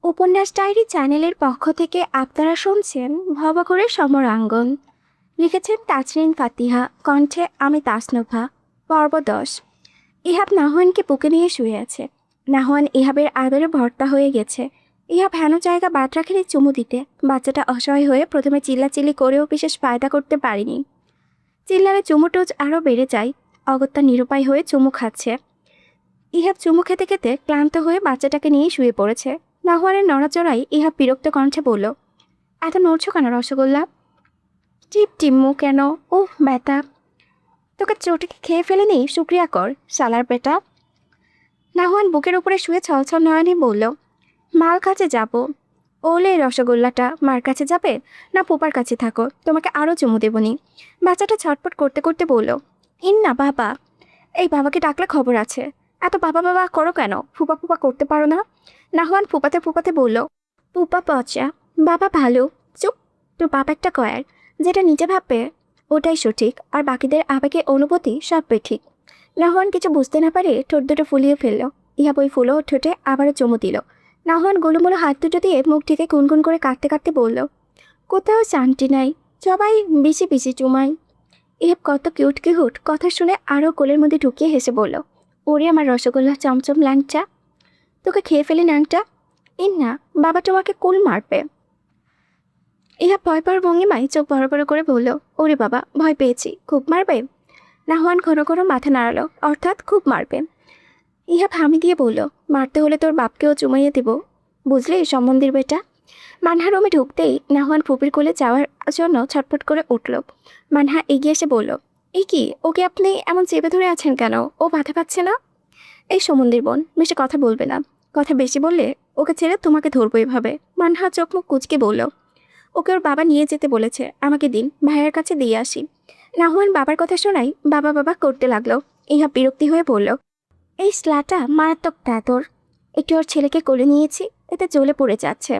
উপন্যাস ডায়েরি চ্যানেলের পক্ষ থেকে আপনারা শুনছেন ভবঘুরে সমরাঙ্গন। লিখেছেন তাজরিন ফাতিহা, কণ্ঠে আমি তাসনুভা। পর্ব 10। ইহাব নাহওয়ানকে বুকে নিয়ে শুয়ে আছে। নাহওয়ান ইহাবের আদরে ভর্তা হয়ে গেছে। ইহাব হেন জায়গা বাদ রাখেনি চুমু দিতে। বাচ্চাটা অসহায় হয়ে প্রথমে চিল্লাচিল্লি করেও বিশেষ ফায়দা করতে পারেনি। চিল্লারে চুমু টোজ আরও বেড়ে যায়। অগত্যা নিরুপায় হয়ে চুমু খাচ্ছে। ইহাব চুমু খেতে খেতে ক্লান্ত হয়ে বাচ্চাটাকে নিয়ে শুয়ে পড়েছে। নাহওয়ানের নড়াচড়াই ইহাব বিরক্ত কণ্ঠে বলল, এত নড়ছো কেন রসগোল্লা? টিপ টিম্মু কেন? উহ ব্যথা। তোকে চটিকে খেয়ে ফেলেনি, শুক্রিয়া কর সালার পেটা। নাহওয়ান বুকের উপরে শুয়ে ছলছল নয়নে বলল, মার কাছে যাব। ওলে রসগোল্লাটা মার কাছে যাবে না পোপার কাছে থাকো, তোমাকে আরও চুমু দেবনি। বাচ্চাটা ছটপট করতে করতে বলল, না বাবা। এই বাবাকে ডাকলে খবর আছে। এত বাবা বাবা করো কেন? ফুপা ফুপা করতে পারো না? নাহওয়ান ফুপাতে ফুপাতে বলল, ফুপা পচা, বাবা ভালো। চুপ, তোর বাপ একটা কয়ার। যেটা নিজে ভাববে ওটাই সঠিক, আর বাকিদের আবেগে অনুভূতি সব ঠিক। নাহওয়ান কিছু বুঝতে না পারে ঠোঁট দুটো ফুলিয়ে ফেলল। ইহাব ওই ফুলো ঠোঁটে আবারও চুমু দিল। নাহওয়ান গোলুমোলো হাত দুটো দিয়ে মুখ ঢেকে গুনগুন করে কাঁদতে কাঁদতে বলল, কোথাও শান্তি নাই, সবাই বেশি বেশি চুমাই। ইহাব কত কিউট কিউট কথা শুনে আরও কোলের মধ্যে ঢুকিয়ে হেসে বলল, ওরে আমার রসগোল্লা চমচম ল্যাংচা, তোকে খেয়ে ফেলি ন্যাংটা। না, বাবা তোমাকে কুল মারবে। ইহাব ভয় পাওয়ার ভঙ্গিমায় চোখ বড় বড় করে বলল, ওরে বাবা, ভয় পেয়েছি, খুব মারবে? নাহওয়ান ঘন ঘন মাথা নাড়ালো, অর্থাৎ খুব মারবে। ইহাব হামি দিয়ে বলল, মারতে হলে তোর বাপকেও চুমাইয়ে দেব, বুঝলি সম্বন্ধীর বেটা। মানহা রুমে ঢুকতেই নাহওয়ান ফুপির কোলে যাওয়ার জন্য ছটফট করে উঠল। মানহা এগিয়ে এসে বলল, এই কি, ওকে আপনি এমন চেপে ধরে আছেন কেন? ও বাধা পাচ্ছে না? এই সমন্দির বোন, বেশি কথা বলবে না। কথা বেশি বললে ওকে ছেড়ে তোমাকে ধরবো এভাবে। মানহা চোখ মুখ কুচকে বলল, ওকে ওর বাবা নিয়ে যেতে বলেছে, আমাকে দিন, ভাইয়ের কাছে দিয়ে আসি। নাহওয়ান বাবার কথা শোনাই বাবা বাবা করতে লাগলো। ইহা বিরক্তি হয়ে বলল, এই স্লাটা মারাত্মক ট্যাতর। একটু ওর ছেলেকে কোলে নিয়েছি, এতে জ্বলে পড়ে যাচ্ছে।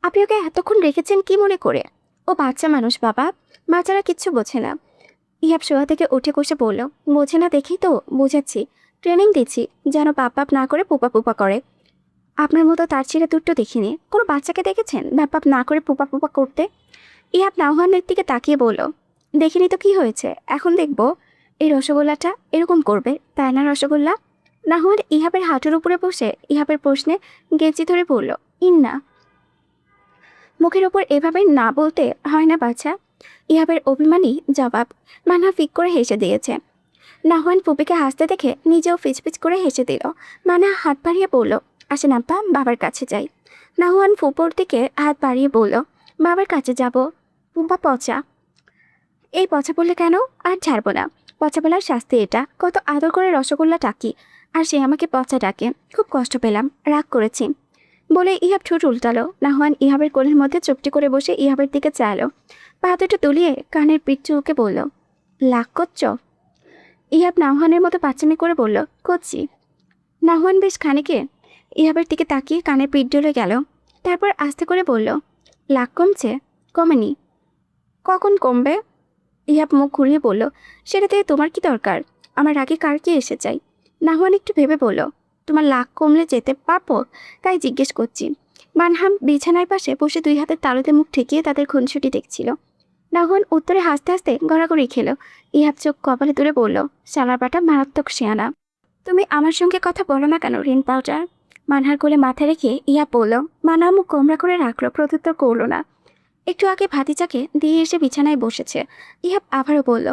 আপনি ওকে এতক্ষণ রেখেছেন কি মনে করে? ও বাচ্চা মানুষ বাবা, বাচ্চারা কিচ্ছু বোঝে না। ইহাব শোয়া থেকে উঠে কষে বলল, বোঝে না দেখেই তো বোঝাচ্ছি, ট্রেনিং দিচ্ছি যেন পাপ পাপ না করে পুপা পুপা করে। আপনার মতো তার ছেলে দুটো দেখিনি। কোনো বাচ্চাকে দেখেছেন ব্যাপ পাপ না করে পুপা পুপা করতে? ইহাব নাহওয়ানের দিকে তাকিয়ে বলল, দেখিনি তো কি হয়েছে, এখন দেখব এই রসগোল্লাটা এরকম করবে, তাই না রসগোল্লা? নাহওয়ান ইহাবের হাঁটুর উপরে বসে ইহাবের প্রশ্নে গেঞ্জি ধরে বলল, না। মুখের ওপর এভাবে না বলতে হয় না বাছা। ইহাবের অভিমানী জবাব। মানহা ফিক করে হেসে দিয়েছে। নাহওয়ান ফুপিকে হাসতে দেখে নিজেও ফিচফিচ করে হেসে দিল। মানহা হাত বাড়িয়ে বলল, আসেন আব্বা, বাবার কাছে যাই। নাহওয়ান ফুপোর দিকে হাত বাড়িয়ে বলল, বাবার কাছে যাব। ফুপা পচা। এই পচা বললে কেন? আর ছাড়বো না। পচা বলার শাস্তি এটা। কত আদর করে রসগোল্লা ডাকি, আর সে আমাকে পচা ডাকে। খুব কষ্ট পেলাম, রাগ করেছি বলে ইহাব ঠোঁট উল্টালো। নাহওয়ান ইহাবের কোলের মধ্যে চুপটি করে বসে ইহাবের দিকে চাইল। পা দুটো তুলিয়ে কানের পিঠ চুকে বলল, লাগ করছ? ইহাব নাহওয়ানের মতো বাচ্চামি করে বলল, করছি। নাহওয়ান বেশ খানিকে ইহাবের দিকে তাকিয়ে কানের পিঠ ডলে গেল। তারপর আস্তে করে বলল, লাগ কমছে? কমেনি। কখন কমবে? ইহাব মুখ ঘুরিয়ে বলল, সেটাতে তোমার কি দরকার? আমার আগে কার কি এসে চাই? নাহওয়ান একটু ভেবে বলল, তোমার লাগ কমলে যেতে পারবো, তাই জিজ্ঞেস করছি। মানহাম বিছানার পাশে বসে দুই হাতের তালুতে মুখ ঠেকিয়ে তাদের খুনসুটি দেখছিল। নাহওয়ান উত্তরে হাসতে হাসতে গড়াগড়ি খেল। ইহাব চোখ কপালে তুলে বলল, শালার বাটা মারাত্মক শেয়ানা। তুমি আমার সঙ্গে কথা বলো না কেন রিন পাউডার? মানহার কোলে মাথা রেখে ইহাব বলল। মানহা মুখ কোমরা করে রাখলো, প্রত্যুত্তর করল না। একটু আগে ভাতিজাকে দিয়ে এসে বিছানায় বসেছে। ইহাব আবারও বলল,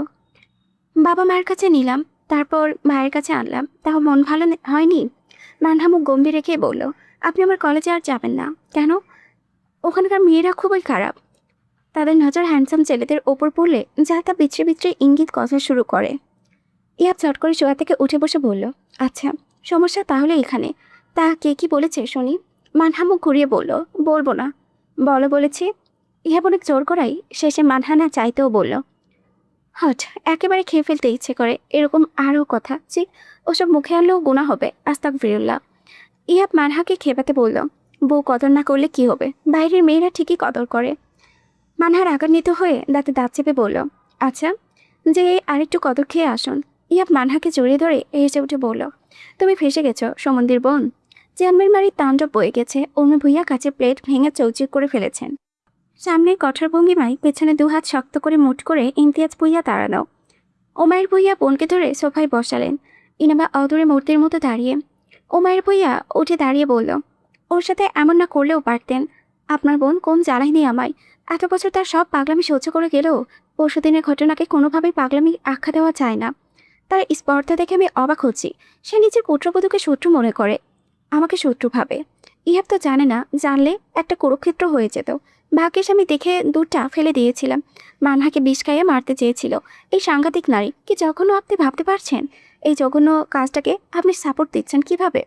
বাবা মায়ের কাছে নিলাম, তারপর মায়ের কাছে আনলাম, তাও মন ভালো হয়নি। মানহা মুখ গম্ভীর রেখে বলল, আপনি আমার কলেজে আর যাবেন না কেন? ওখানকার মেয়েরা খুবই খারাপ। তাদের নজর হ্যান্ডসাম ছেলেদের ওপর পড়লে যা তা বিচরে বিচরে ইঙ্গিত কথা শুরু করে। ইহাব চট করে শোয়া থেকে উঠে বসে বলল, আচ্ছা, সমস্যা তাহলে এখানে। তা কে কি বলেছে শুনি? মানহা মুখ ঘুরিয়ে বলল, বলবো না। বলো বলেছি। ইহাব অনেক জোর করাই শেষে মানহা না চাইতেও বলল, হট, একেবারে খেয়ে ফেলতে ইচ্ছে করে এরকম আরও কথা। জি, ওসব মুখে আনলেও গুণা হবে, আস্তাগফিরুল্লাহ। ইহাব মানহাকে খেপাতে বলল, বউ কদর না করলে কি হবে? বাইরের মেয়েরা ঠিকই কদর করে। মানহা রাগান্বিত হয়ে দাঁতে দাঁত চেপে বলল, আচ্ছা, যে আরেকটু কদর খেয়ে আসুন। ইহাব মানহাকে জড়িয়ে ধরে হেসে উঠে বলল, তুমি ফেসে গেছো সমন্দির বোন। চেয়ারম্যান বাড়ির তাণ্ডব বয়ে গেছে। অমি ভুইয়া কাছে প্লেট ভেঙে চৌচির করে ফেলেছেন। সামনের কঠোর ভঙ্গিমায় পেছনে দুহাত শক্ত করে মুঠ করে ইমতিয়াজ ভুইয়া দাঁড়ানো। ওমায়ের ভুইয়া বোনকে ধরে সোফায় বসালেন। ইনাবা অদূরে মূর্তির মতো দাঁড়িয়ে। ওমায়ের ভুইয়া উঠে দাঁড়িয়ে বলল, ওর সাথে এমন না করলেও পারতেন। আপনার বোন কম জ্বালায়নি আমায়। এত বছর তার সব পাগলামি সহ্য করে গেলেও পরশুদিনের ঘটনাকে কোনোভাবেই পাগলামি আখ্যা দেওয়া যায় না। তার স্পর্ধা দেখে আমি অবাক হচ্ছি। সে নিজের পুত্রবধূকে শত্রু মনে করে, আমাকে শত্রু ভাবে। ইহাব তো জানে না, জানলে একটা কুরুক্ষেত্র হয়ে যেত। ভাগ্যেশ আমি দেখে দুধটা ফেলে দিয়েছিলাম। মানহাকে বিষ খাইয়ে মারতে চেয়েছিল। এই সাংঘাতিক নারী কি জঘন্য আপনি ভাবতে পারছেন? এই জঘন্য কাজটাকে আপনি সাপোর্ট দিচ্ছেন কিভাবে?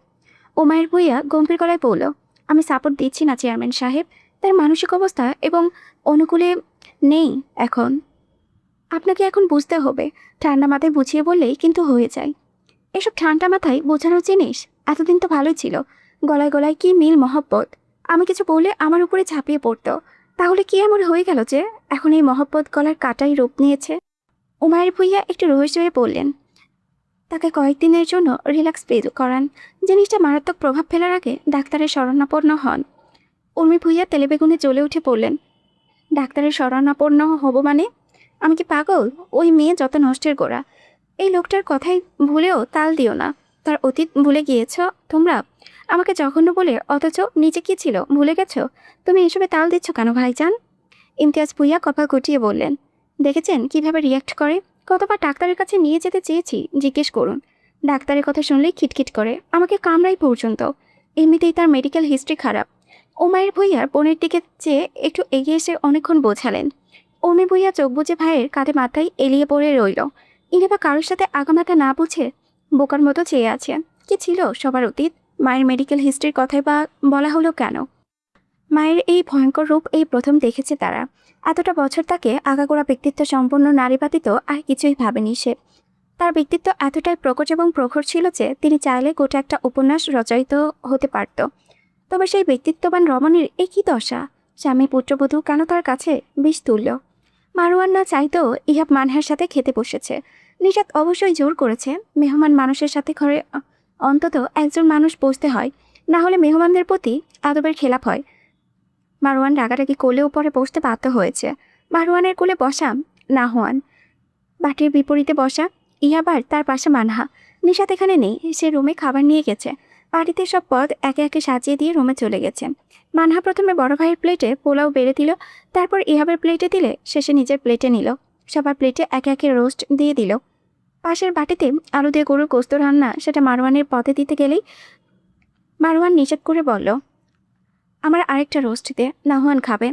ওমায়ের ভুইয়া গম্ভীর গলায় বলল, আমি সাপোর্ট দিচ্ছি না চেয়ারম্যান সাহেব। তার মানসিক অবস্থা এবং অনুকূলে নেই এখন। আপনাকে এখন বুঝতে হবে। ঠান্ডা মাথায় বুঝিয়ে বললেই কিন্তু হয়ে যায়। এসব ঠান্ডা মাথায় বোঝানোর জিনিস? এতদিন তো ভালোই ছিল। গলায় গলায় কি মিল মহব্বত। আমি কিছু বললে আমার উপরে ঝাঁপিয়ে পড়তো। তাহলে কি এমন হয়ে গেল যে এখন এই মহব্বত গলার কাটাই রূপ নিয়েছে? উমায়ের ভুইয়া একটু রহস্য হয়ে বললেন, তাকে কয়েকদিনের জন্য রিল্যাক্স ফিল করান। জিনিসটা মারাত্মক প্রভাব ফেলার আগে ডাক্তারের শরণাপন্ন হন। উর্মি ভুইয়া তেলেবেগুনে জ্বলে উঠে পড়লেন, ডাক্তারের শরণাপন্ন হব মানে? আমি কি পাগল? ওই মেয়ে যত নষ্টের গোড়া। এই লোকটার কথাই ভুলেও তাল দিও না। তার অতীত ভুলে গিয়েছ তোমরা? আমাকে জঘন্য বলে অথচ নিচে কি ছিল ভুলে গেছো? তুমি এসবে তাল দিচ্ছ কেন ভাইজান? ইমতিয়াজ ভুইয়া কপাল গুটিয়ে বললেন, দেখেছেন কিভাবে রিয়াক্ট করে? কতবার ডাক্তারের কাছে নিয়ে যেতে চেয়েছি, জিজ্ঞেস করুন। ডাক্তারের কথা শুনলেই খিটখিট করে, আমাকে কামড়াই পর্যন্ত। এমনিতেই তার মেডিকেল হিস্ট্রি খারাপ। ওমায়ের ভুইয়ার বোনের দিকে চেয়ে একটু এগিয়ে এসে অনেকক্ষণ বোঝালেন। অমি ভুইয়া চোখ বুজে ভাইয়ের কাঁধে মাথায় এলিয়ে পড়ে রইল। ইনেবা কারোর সাথে আগামাথা না বুঝে বোকার মতো চেয়ে আছে। কি ছিল সবার অতীত? মায়ের মেডিকেল হিস্ট্রির কথাই বা বলা হলো কেন? মায়ের এই ভয়ঙ্কর রূপ এই প্রথম দেখেছে তারা। এতটা বছর তাকে আগাগোড়া ব্যক্তিত্ব সম্পন্ন নারী ব্যতীত আর কিছুই ভাবেনি সে। তার ব্যক্তিত্ব এতটাই প্রকট এবং প্রখর ছিল যে তিনি চাইলে গোটা একটা উপন্যাস রচয়িত হতে পারত। তবে সেই ব্যক্তিত্ববান রমণীর এই কী দশা? স্বামী পুত্রবধূ কেন তার কাছে বিষ তুল্য। মারওয়ান না চাইতেও ইহাব মানহার সাথে খেতে বসেছে। নিশাত অবশ্যই জোর করেছে। মেহমান মানুষের সাথে ঘরে অন্তত একজন মানুষ বসতে হয়, না হলে মেহমানদের প্রতি আদবের খেলাপ হয়। মারওয়ান রাগারাগি কোলে উপরে বসতে বাধ্য হয়েছে। মারওয়ানের কোলে বসা নাহওয়ান, বাটির বিপরীতে বসা ইয়াবার, তার পাশে মানহা। নিশাত এখানে নেই, সে রুমে খাবার নিয়ে গেছে। বাড়িতে সব পদ একে একে সাজিয়ে দিয়ে রুমে চলে গেছে। মানহা প্রথমে বড় ভাইয়ের প্লেটে পোলাও বেড়ে দিল, তারপর ইহাবের প্লেটে দিলে শেষে নিজের প্লেটে নিল। সবার প্লেটে একে একে রোস্ট দিয়ে দিল। পাশের বাটিতে আলু দিয়ে গরুর গোস্ত রান্না, সেটা মারওয়ানের পদে দিতে গেলেই মারওয়ান নিষেধ করে বলল, আমার আরেকটা রোস্ট দে, নাহওয়ান খাবে।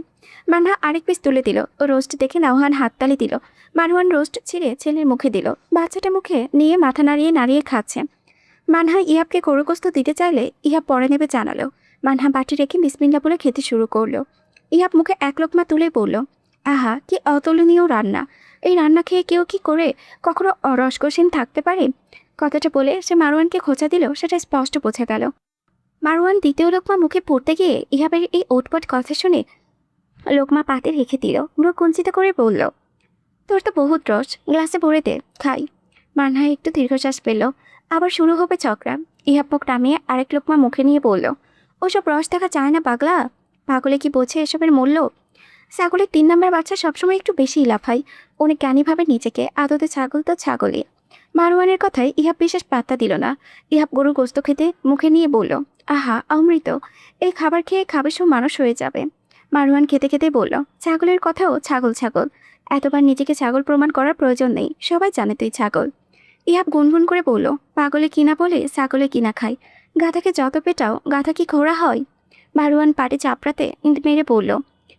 মানহা আরেক পিস তুলে দিল। ও রোস্ট দেখে নাহওয়ান হাততালি দিল। মারওয়ান রোস্ট ছিঁড়ে ছেলের মুখে দিল। বাচ্চাটা মুখে নিয়ে মাথা নাড়িয়ে নাড়িয়ে খাচ্ছে। মানহা ইহাবকে গরুগোস্ত দিতে চাইলে ইহাব পরে নেবে জানালো। মানহা বাটি রেখে বিসমিল্লা বলে খেতে শুরু করলো। ইহাব মুখে এক লোকমা তুলে বলল, আহা কি অতুলনীয় রান্না। এই রান্না খেয়ে কেউ কি করে কখনো রসকসীন থাকতে পারে? কথাটা বলে সে মারওয়ানকে খোঁচা দিল, সেটা স্পষ্ট বোঝা গেল। মারওয়ান দ্বিতীয় লোকমা মুখে পড়তে গিয়ে ইহাবের এই ওটপট কথা শুনে লোকমা পাতে রেখে দিল। মুখ কুঞ্চিত করে বলল, তোর তো বহুত রস, গ্লাসে ভরে দে, খাই। মানহা একটু দীর্ঘশ্বাস পেল। আবার শুরু হবে চক্রা। ইহাব মুখ নামিয়ে আরেক লোকমা মুখে নিয়ে বলল, ওসব রস দেখা যায় না পাগলা। পাগলে কি বোঝে এসবের মূল্য? ছাগলের 3 নম্বর বাচ্চা সবসময় একটু বেশি লাফায়। অনেক জ্ঞানীভাবে নিজেকে, আদতে ছাগল তো ছাগলই। মারওয়ানের কথায় ইহাব বিশেষ পাত্তা দিল না। ইহাব গরুর গোস্ত খেতে মুখে নিয়ে বলল, আহা অমৃত, এই খাবার খেয়ে খাবে সব মানুষ হয়ে যাবে। মারওয়ান খেতে খেতে বলল, ছাগলের কথাও ছাগল ছাগল। এতবার নিজেকে ছাগল প্রমাণ করার প্রয়োজন নেই, সবাই জানে তুই ছাগল। ইহাব গুনগুন করে বলল, পাগলে কিনা বলে ছাগলে কিনা খায়। গাধাকে যত পেটাও গাধা কি ঘোড়া হয়? মারওয়ান পাটি চাপড়াতে মেরে বলল,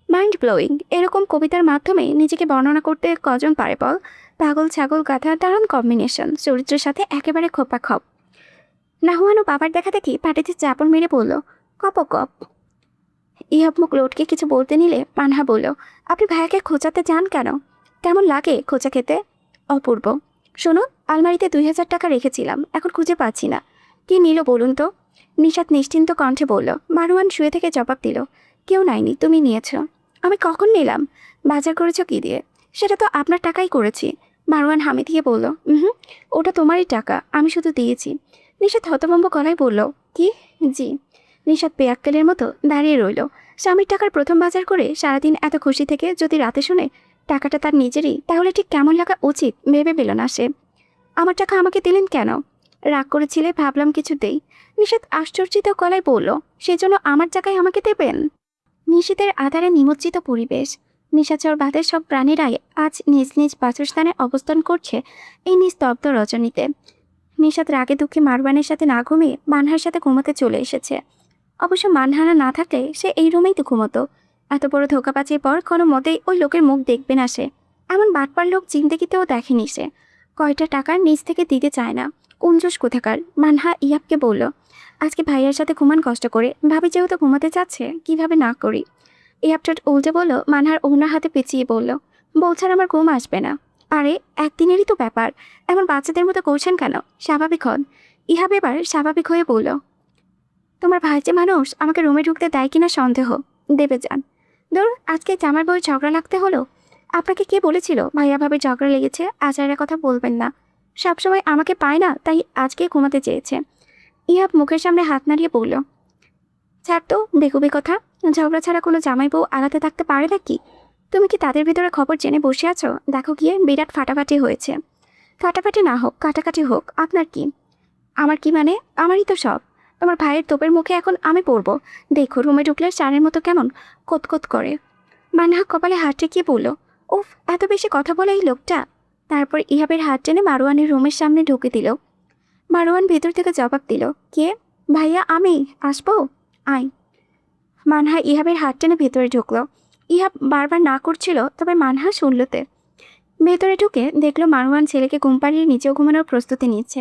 মাইন্ড ব্লোয়িং। এরকম কবিতার মাধ্যমে নিজেকে বর্ণনা করতে কজন পারে বল? পাগল ছাগল গাধা দারুণ কম্বিনেশন, চরিত্রের সাথে একেবারে খোপা খপ। নাহওয়ানও বাবার দেখা দেখি পাটিতে চাপড় মেরে বলল, কপ কপ। ইহাব মুখ লোটকে কিছু বলতে নিলে মানহা বলল, আপনি ভাইয়াকে খোঁচাতে চান কেন? কেমন লাগে খোঁচা খেতে? অপূর্ব। শুনুন, আলমারিতে 2000 টাকা রেখেছিলাম, এখন খুঁজে পাচ্ছি না। কি নিল বলুন তো? নিশাত নিশ্চিন্ত কণ্ঠে বলল। মারওয়ান শুয়ে থেকে জবাব দিল, কেউ নাইনি, তুমি নিয়েছ। আমি কখন নিলাম? বাজার করেছ কি দিয়ে? সেটা তো আপনার টাকাই করেছি। মারওয়ান হামি দিয়ে বলল, ওটা তোমারই টাকা, আমি শুধু দিয়েছি। নিশাত হতভম্ব গলায় বলল, কি? জি। নিশাত পেয়াক্কেলের মতো দাঁড়িয়ে রইল। স্বামীর টাকার প্রথম বাজার করে সারাদিন এত খুশি থেকে যদি রাতে শুনে টাকাটা তার নিজেরই, তাহলে ঠিক কেমন লাগা উচিত ভেবে পেল না সে। আমার টাকা আমাকে দিলেন কেন? রাগ করেছিলে ভাবলাম কিছু দেই। নিশাত আশ্চর্যিত গলায় বলল, সেজন্য আমার টাকায় আমাকে দেবেন? নিশীথের আধারে নিমজ্জিত পরিবেশ। নিশাচর বাদের সব প্রাণীরাই আজ নিজ নিজ বাসস্থানে অবস্থান করছে এই নিস্তব্ধ রজনীতে। নিশাত রাগে দুঃখে মারওয়ানের সাথে না ঘুমিয়ে মানহার সাথে ঘুমোতে চলে এসেছে। অবশ্য মানহারা না থাকলে সে এই রুমেই তো ঘুমোতো। এত বড় ধোকাবাজির পর কোনো মতেই ওই লোকের মুখ দেখবে না সে। এমন বাটপার লোক জিন্দেগিতেও দেখেনি সে। কয়টা টাকা নিজ থেকে দিতে চায় না। কুঞ্জস কোথাকার। মানহা ইয়াবকে বলল, আজকে ভাইয়ার সাথে ঘুমান কষ্ট করে, ভাবি যেহেতু ঘুমাতে চাচ্ছে কিভাবে না করি। ইয়াবটাট উল্টে বলল, মানহার ওনার হাতে পেঁচিয়ে বলল, বলছার আমার ঘুম আসবে না। আরে একদিনেরই তো ব্যাপার, এমন বাচ্চাদের মতো করছেন কেন? স্বাভাবিক হন। ইহাব এবার স্বাভাবিক হয়ে বলল, তোমার ভাই যে মানুষ আমাকে রুমে ঢুকতে দেয় কিনা সন্দেহ। দেবে যান। ধর আজকে জামার বই ঝগড়া লাগতে হলো। আপনাকে কে বলেছিল ভাইয়া ভাবে ঝগড়া লেগেছে? আচারের কথা বলবেন না। সবসময় আমাকে পায় না, তাই আজকে ঘুমাতে চেয়েছে। ইহাব মুখের সামনে হাত নাড়িয়ে বলল, ছাড় তো বেকুবে কথা। ঝগড়া ছাড়া কোনো জামাই বউ আলাদা থাকতে পারে নাকি? তুমি কি তাদের ভিতরে খবর জেনে বসে আছো? দেখো গিয়ে বিরাট ফাটাফাটি হয়েছে। ফাটাফাটি না হোক, কাটাকাটি হোক, আপনার কি? আমার কি মানে? আমারই তো সব। তোমার ভাইয়ের তোপের মুখে এখন আমি পড়ব। দেখো রুমে ঢুকলে চারের মতো কেমন কোতকোত করে। মানহা কপালে হাত রেখে বলল, উফ, এত বেশি কথা বলে এই লোকটা। তারপর ইহাবের হাত টেনে মারোয়ানের রুমের সামনে ঢুকে দিল। মারোয়ান ভেতর থেকে জবাব দিল, কে? ভাইয়া আমি আসবো? আয়। মানহা ইহাবের হাত টেনে ভেতরে ঢুকলো। ইহাব বারবার না করছিল, তবে মানহা শুনলতে। ভেতরে ঢুকে দেখলো মারওয়ান ছেলেকে ঘুম পাড়িয়ে নিচেও ঘুমানোর প্রস্তুতি নিচ্ছে।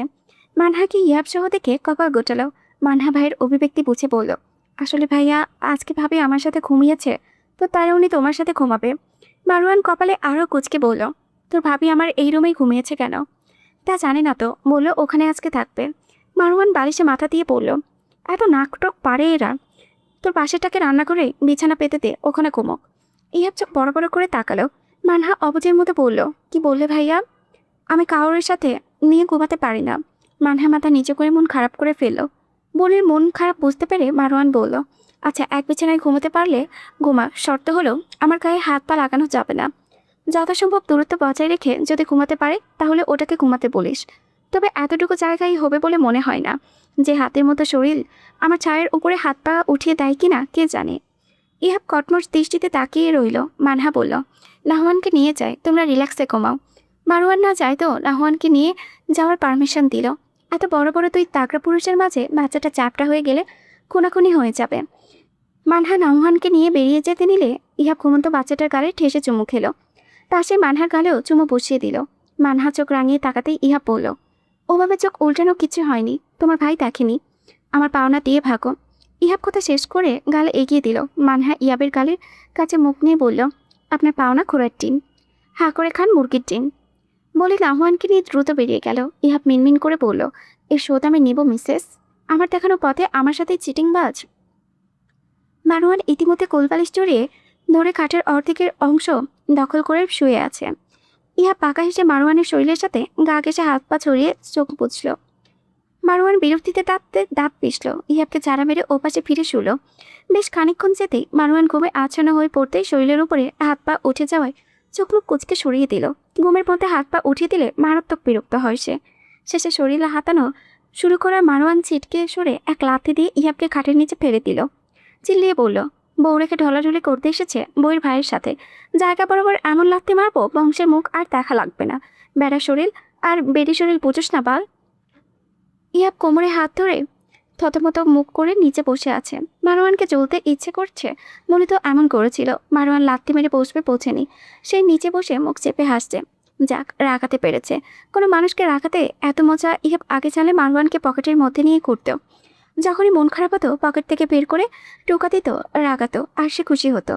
মানহাকে ইয়াব সহ দেখে কপাল গোটালো। মানহা ভাইয়ের অভিব্যক্তি বুঝে বলল, আসলে ভাইয়া আজকে ভাবে আমার সাথে ঘুমিয়েছে, তো তাই উনি তোমার সাথে ঘুমাবে। মারওয়ান কপালে আরও কুচকে বলল, তোর ভাবি আমার এই রুমেই ঘুমিয়েছে কেন? তা জানে না তো, বললো ওখানে আজকে থাকবে। মারওয়ান বালিশে মাথা দিয়ে বলল, এত নাকটক পারে এরা। তোর পাশেরটাকে রান্না করে বিছানা পেতে দে, ওখানে ঘুমোক। ইহাব চোখ বড় বড় করে তাকালো। মানহা অবুঝের মতো বলল, কি বললে ভাইয়া? আমি কাউরের সাথে নিয়ে ঘুমাতে পারি না। মানহা মাথা নিচে করে মন খারাপ করে ফেলল। বোনের মন খারাপ বুঝতে পেরে মারওয়ান বলল, আচ্ছা এক বিছানায় ঘুমোতে পারলে ঘুমা, শর্ত হলো আমার গায়ে হাত পা লাগানো যাবে না। যথাসম্ভব দূরত্ব বজায় রেখে যদি ঘুমাতে পারে তাহলে ওটাকে ঘুমাতে বলিস। তবে এতটুকু জায়গায় হবে বলে মনে হয় না। যে হাতের মতো শরীর আমার ছায়ের উপরে হাত পা উঠিয়ে দেয় কিনা কে জানে। ইহাব কটমট দৃষ্টিতে তাকিয়ে রইল। মানহা বলল, নাহওয়ানকে নিয়ে যায়, তোমরা রিল্যাক্সে ঘুমাও। মারওয়ান না যায় তো নাহওয়ানকে নিয়ে যাওয়ার পারমিশন দিল। এত বড় বড় দুই তাগড়া পুরুষের মাঝে বাচ্চাটা চাপটা হয়ে গেলে খুনাখুনি হয়ে যাবে। মানহা নাহওয়ানকে নিয়ে বেরিয়ে যেতে নিলে ইহাব ঘুমন্ত বাচ্চাটার গালে ঠেসে চুমু খেলো। পাশে মানহার গালেও চুমু বসিয়ে দিল। মানহা চোখ রাঙিয়ে তাকাতেই ইহাব বলল, ওভাবে চোখ উল্টানো কিছু হয়নি, তোমার ভাই দেখেনি। আমার পাওনা দিয়ে ভাগো। ইহাব কথা শেষ করে গালে এগিয়ে দিল। মানহা ইহাবের গালের কাছে মুখ নিয়ে বলল, আপনার পাওনা ঘোড়ার ডিম, হা করে খান মুরগির ডিম। বলে নাহওয়ানকে নিয়ে দ্রুত বেরিয়ে গেল। ইহাব মিনমিন করে বলল, এর শোধ আমি নেব মিসেস। আমার দেখানো পথে আমার সাথে চিটিংবাজ। মারওয়ান ইতিমধ্যে কোলবালিশ জড়িয়ে ধরে খাটের অর্ধেকের অংশ দখল করে শুয়ে আছে। ইহাব পাকা হেসে মারওয়ানের শরীরের সাথে গা ঘেঁষে হাত পা ছড়িয়ে চোখ বুঝল। মারওয়ান বিরক্তিতে দাঁত পিষল। ইহাবকে চারা মেরে ওপাশে ফিরে শুলো। বেশ খানিকক্ষণ যেতেই মারওয়ান ঘুমে আচ্ছন্ন হয়ে পড়তেই শরীরের উপরে হাত পা উঠে যাওয়ায় চোখ মুখ কুচকে সরিয়ে দিল। ঘুমের মধ্যে হাত পা উঠিয়ে দিলে মারাত্মক বিরক্ত হয় সে। শেষে শরীরে হাতানো শুরু করার মারওয়ান ছিটকে সরে এক লাথি দিয়ে ইহাবকে খাটের নিচে ফেলে দিল। চিল্লিয়ে বলল, বউ রেখে ঢলাঢলি করতে এসেছে বউয়ের ভাইয়ের সাথে, জায়গা বরাবর এমন লাথি মারবো বংশের মুখ আর দেখা লাগবে না। বেড়া শরীর আর বেডি শরীর বুঝোস না বাল। ইহাব কোমরে হাত ধরে থতমত মুখ করে নিচে বসে আছে। মারওয়ানকে জ্বলতে ইচ্ছে করছে মনে তো এমন করেছিল। মারওয়ান লাথি মেরে বসবে পৌঁছেনি। সে নিচে বসে মুখ চেপে হাসছে। যাক, রাগাতে পেরেছে। কোনো মানুষকে রাগাতে এত মজা ইহাব আগে জানলে মারওয়ানকে পকেটের মধ্যে নিয়ে ঘুরত। যখনই মন খারাপ হতো পকেট থেকে বের করে টোকা দিত, রাগাতো, আর সে খুশি হতো।